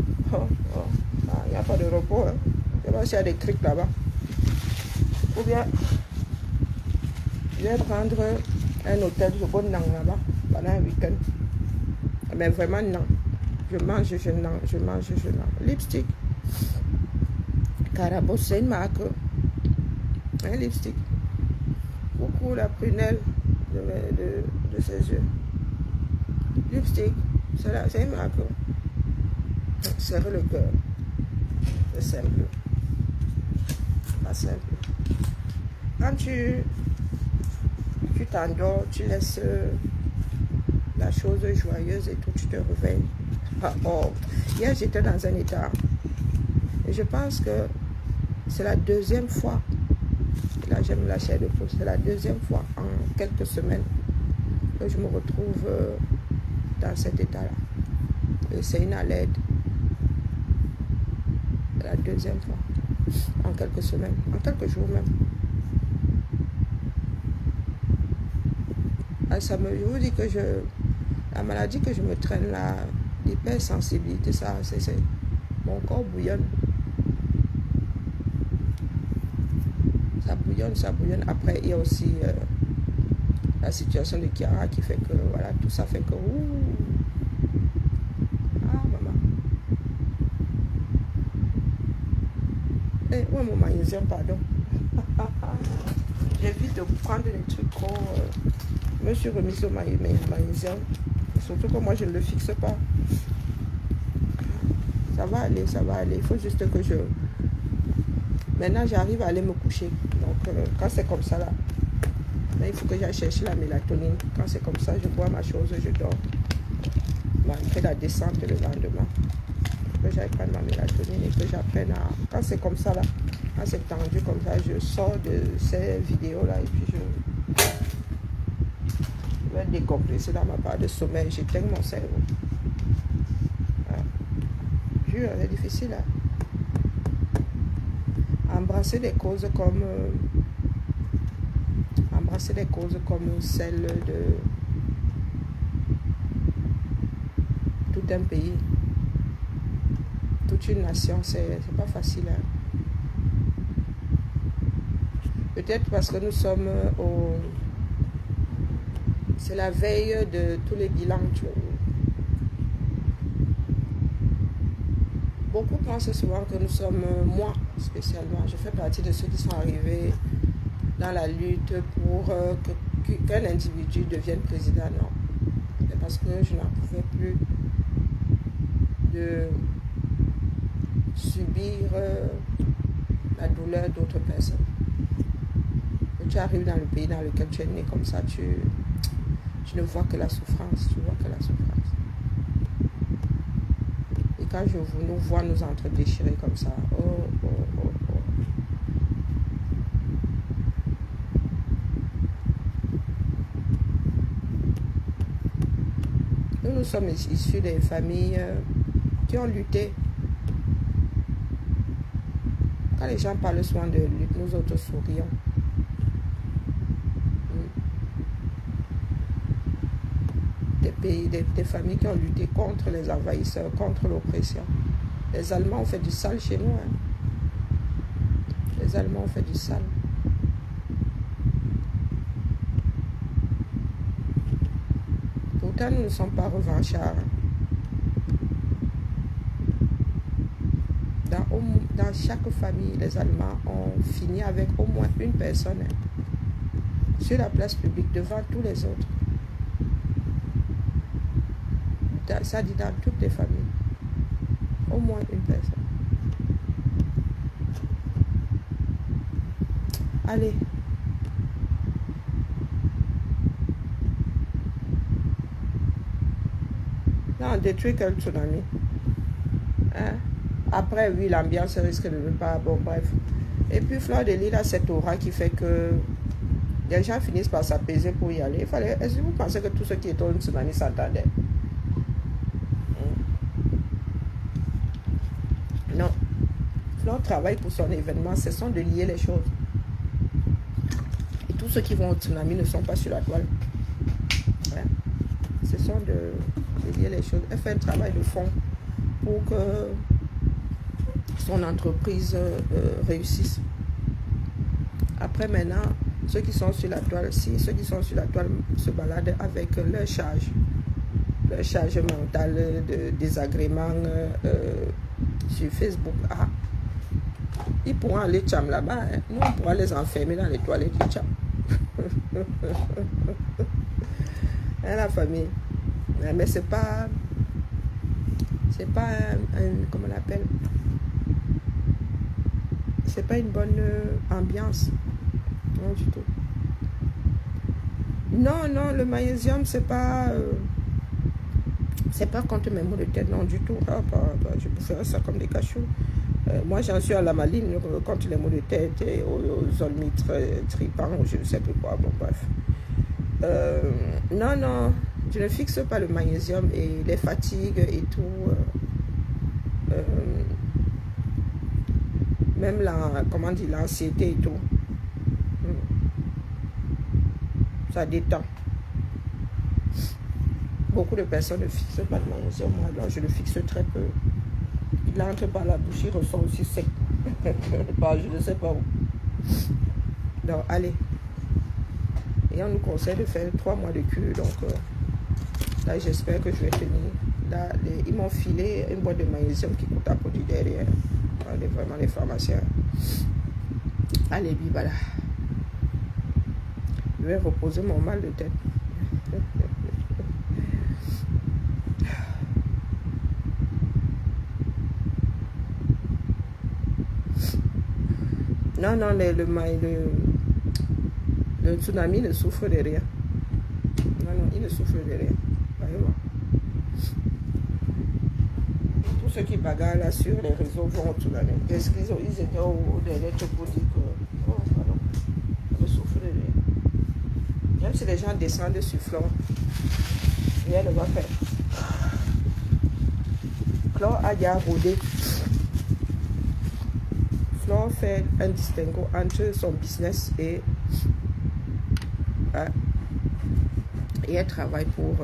Il n'y a pas de repos, hein. Je sais pas s'il y a des criques là-bas. Ou bien, je vais prendre un hôtel de bonne langue là-bas, pendant un week-end. Mais vraiment, non. Je mange, je mange, je mange, je mange. Lipstick. Carabos, c'est une marque. Un lipstick. Coucou la prunelle de ses yeux. Lipstick. C'est une marque. Serrer le cœur. C'est simple. Pas simple. Quand tu t'endors, tu laisses la chose joyeuse et tout, tu te réveilles. Hier, j'étais dans un état. Et je pense que c'est la deuxième fois. Là, j'aime la chair de poule. C'est la deuxième fois en quelques semaines que je me retrouve dans cet état-là. Et c'est une alerte. La deuxième fois. En quelques semaines. En quelques jours même. Je vous dis que la maladie que je me traîne là, l'hypersensibilité, ça, c'est mon corps bouillonne. Ça bouillonne. Après, il y a aussi la situation de Chiara qui fait que, voilà, tout ça fait que, maman. Où est mon magnésium, pardon? J'évite de prendre des trucs trop... je me suis remise au magnésium. Surtout que moi, je ne le fixe pas. Ça va aller, ça va aller. Il faut juste que je... Maintenant, j'arrive à aller me coucher. Donc, quand c'est comme ça, là, il faut que j'aille chercher la mélatonine. Quand c'est comme ça, je bois ma chose, je dors. Malgré la descente le lendemain. Il faut que j'aille prendre ma mélatonine et que j'apprenne à... Quand c'est comme ça, là, quand c'est tendu comme ça, je sors de ces vidéos-là et puis je vais décompresser dans ma part de sommeil. J'éteins mon cerveau. Voilà. Jure, c'est difficile, hein. Embrasser des causes comme celle de tout un pays, toute une nation, c'est pas facile, hein. Peut-être parce que nous sommes c'est la veille de tous les bilans. Beaucoup pensent souvent que nous sommes, moi spécialement, je fais partie de ceux qui sont arrivés dans la lutte pour qu'un individu devienne président. Non. C'est parce que je n'en pouvais plus de subir la douleur d'autres personnes. Quand tu arrives dans le pays dans lequel tu es né comme ça, tu ne vois que la souffrance. Tu vois que la souffrance. Et quand nous vois nous entre-déchirer comme ça, Nous sommes issus des familles qui ont lutté. Quand les gens parlent souvent de lutte, nous autres sourions. Des familles qui ont lutté contre les envahisseurs, contre l'oppression. Les Allemands ont fait du sale chez nous. Hein. Les Allemands ont fait du sale. Pourtant, nous ne sommes pas revanchards. Dans chaque famille, les Allemands ont fini avec au moins une personne sur la place publique devant tous les autres. Ça dit dans toutes les familles. Au moins une personne. Allez. Là, on détruit quel tsunami. Hein? Après, oui, l'ambiance risque de ne pas... Bon, bref. Et puis, Fleur de Lys a cette aura qui fait que les gens finissent par s'apaiser pour y aller. Est-ce que vous pensez que tout ce qui est au tsunami s'entendait? Non. Fleur travaille pour son événement, ce sont de lier les choses. Et tous ceux qui vont au tsunami ne sont pas sur la toile. Ouais. Ce sont de lier les choses. Elle fait un travail de fond pour que son entreprise réussisse. Après, maintenant, ceux qui sont sur la toile, si ceux qui sont sur la toile se baladent avec leur charge mentale de désagrément sur Facebook, ils pourront aller cham là-bas. Hein. Nous, on pourra les enfermer dans les toilettes du cham. Hein, la famille. Mais c'est pas comment on l'appelle, c'est pas une bonne ambiance. Non du tout. Non, le magnésium, c'est pas contre mes maux de tête, non du tout. Je peux faire ça comme des cachous. Moi, j'en suis à la maline contre les maux de tête et aux olmitres tripants, ou je ne sais plus quoi. Bon, bref. Non, je ne fixe pas le magnésium et les fatigues et tout. Même l'anxiété et tout. Ça détend. Beaucoup de personnes ne fixent pas le magnésium. Moi, alors je le fixe très peu. Il entre par la bouche, il ressort aussi sec. Je ne sais pas où. Donc, allez. Et on nous conseille de faire 3 mois de cure. Donc, là, j'espère que je vais tenir. Là, ils m'ont filé une boîte de magnésium qui coûte un produit derrière. Vraiment, les pharmaciens. Allez, bibala. Je vais reposer mon mal de tête. Non, le tsunami ne souffre de rien. Non, il ne souffre de rien. Voyez-moi. Tous ceux qui bagarrent là sur les réseaux vont au tsunami. Est-ce qu'ils étaient au dernier truc pour dire que il ne souffre de rien. Même si les gens descendent sur Flore, rien ne va faire. Flore a déjà rodé. Flore fait un distinguo entre son business et elle travaille pour...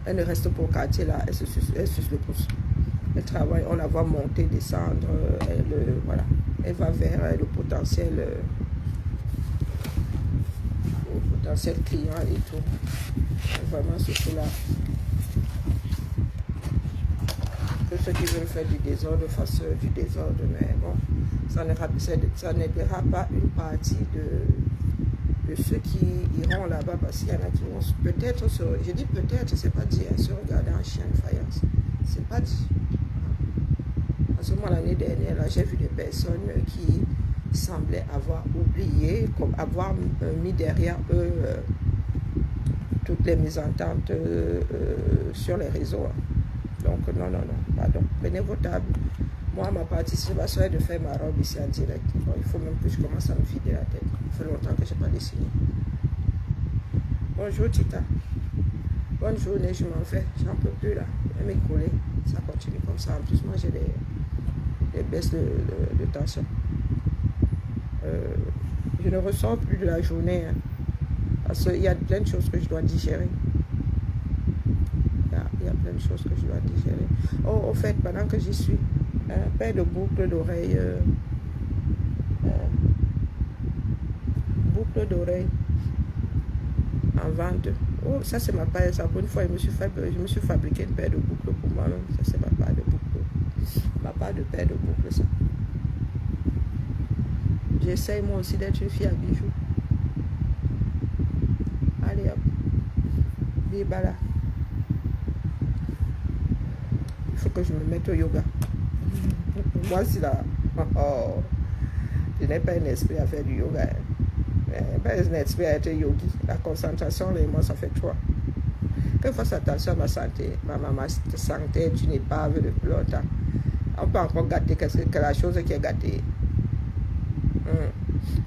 elle ne reste pas au quartier là, elle suce le pouce. Elle travaille, on la voit monter, descendre, voilà. Elle va vers le potentiel client et tout. Vraiment, surtout là. Que ceux qui veulent faire du désordre fassent du désordre, mais bon, ça n'aidera pas une partie de ceux qui iront là-bas, parce qu'il y en a qui vont peut-être, je dis peut-être, c'est pas dit, se regarder en chien de faïence. C'est pas dit. Parce que moi, l'année dernière, là, j'ai vu des personnes qui semblaient avoir oublié, comme avoir mis derrière eux toutes les mésententes sur les réseaux. Donc, non, pardon. Prenez vos tables. Moi, ma participation est de faire ma robe ici en direct. Bon, il faut même que je commence à me vider la tête. Ça fait longtemps que je n'ai pas dessiné. Bonjour, Tita. Bonne journée, je m'en vais. J'en peux plus là. Je vais m'écouler. Ça continue comme ça. En plus, moi, j'ai des baisses de tension. Je ne ressors plus de la journée. Hein, parce qu'il y a plein de choses que je dois digérer. Il y a plein de choses que je dois digérer. Oh, au fait, pendant que j'y suis, paire de boucles d'oreilles. Boucles d'oreilles en vente. Oh, ça c'est ma paire. Ça, pour une fois, je me suis fabriqué une paire de boucles pour moi-même. Ça c'est ma paire de boucles. Ma paire de paire de boucles, ça. J'essaye moi aussi d'être une fille à bijoux. Allez hop. Bibala. Il faut que je me mette au yoga. Moi, si là, oh, je n'ai pas un esprit à faire du yoga. Pas un esprit à être yogi. La concentration, là, moi, ça fait trois. Quand il faut faire attention à ma santé, ma santé est une épave depuis longtemps. On peut encore gâter que la chose qui est gâtée.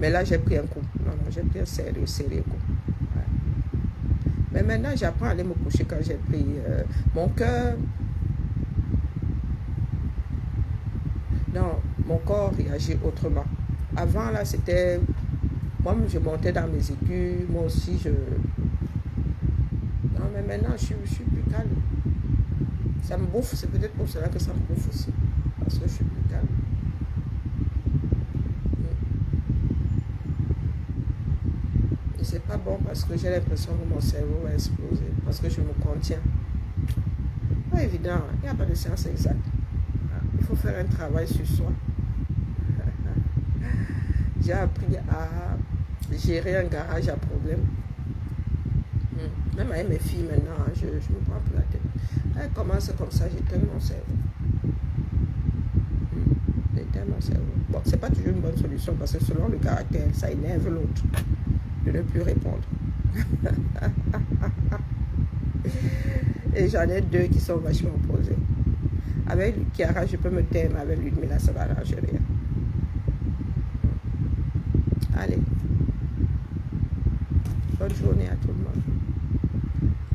Mais là, j'ai pris un coup. Non, j'ai pris un sérieux coup. Ouais. Mais maintenant, j'apprends à aller me coucher quand j'ai pris mon cœur. Non, mon corps réagit autrement. Avant, là, c'était... Moi, je montais dans mes aigus. Moi aussi, je... Non, mais maintenant, je suis plus calme. Ça me bouffe. C'est peut-être pour cela que ça me bouffe aussi. Parce que je suis plus calme. Et c'est pas bon parce que j'ai l'impression que mon cerveau va exploser. Parce que je me contiens. Pas évident. Il n'y a pas de science exacte. Il faut faire un travail sur soi. J'ai appris à gérer un garage à problème. Même avec mes filles maintenant, je me prends plus la tête. Elles commencent comme ça, j'éteins mon cerveau. J'éteins mon cerveau. Bon, c'est pas toujours une bonne solution parce que selon le caractère, ça énerve l'autre de ne plus répondre. Et j'en ai deux qui sont vachement opposés. Avec Kiara, je peux me taire, mais avec Ludmila, ça va arranger rien. Allez. Bonne journée à tout le monde.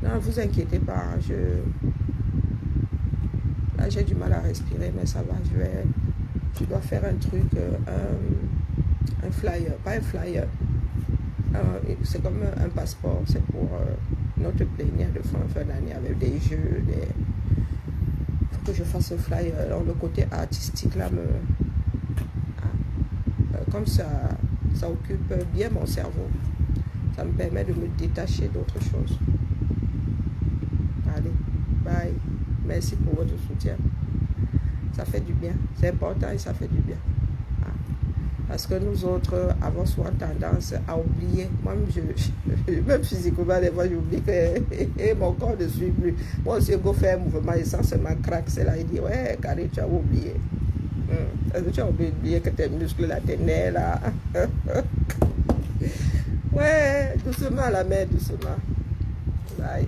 Non, vous inquiétez pas. Là, j'ai du mal à respirer, mais ça va. Je dois faire un truc, un flyer. Pas un flyer. C'est comme un passeport. C'est pour notre plénière de fin d'année avec des jeux, que je fasse un flyer. Alors, le côté artistique là comme ça occupe bien mon cerveau, ça me permet de me détacher d'autres choses. Allez, bye, merci pour votre soutien, ça fait du bien, c'est important et ça fait du bien. Parce que nous autres avons souvent tendance à oublier. Moi, même physiquement, des fois, j'oublie que mon corps ne suit plus. Moi aussi, je fais un mouvement et sans seulement craque, c'est là, il dit, ouais, Carré, tu as oublié. Est-ce que tu as oublié que tes muscles, là, tes nerfs, là? Ouais, doucement, la main, doucement. Bye.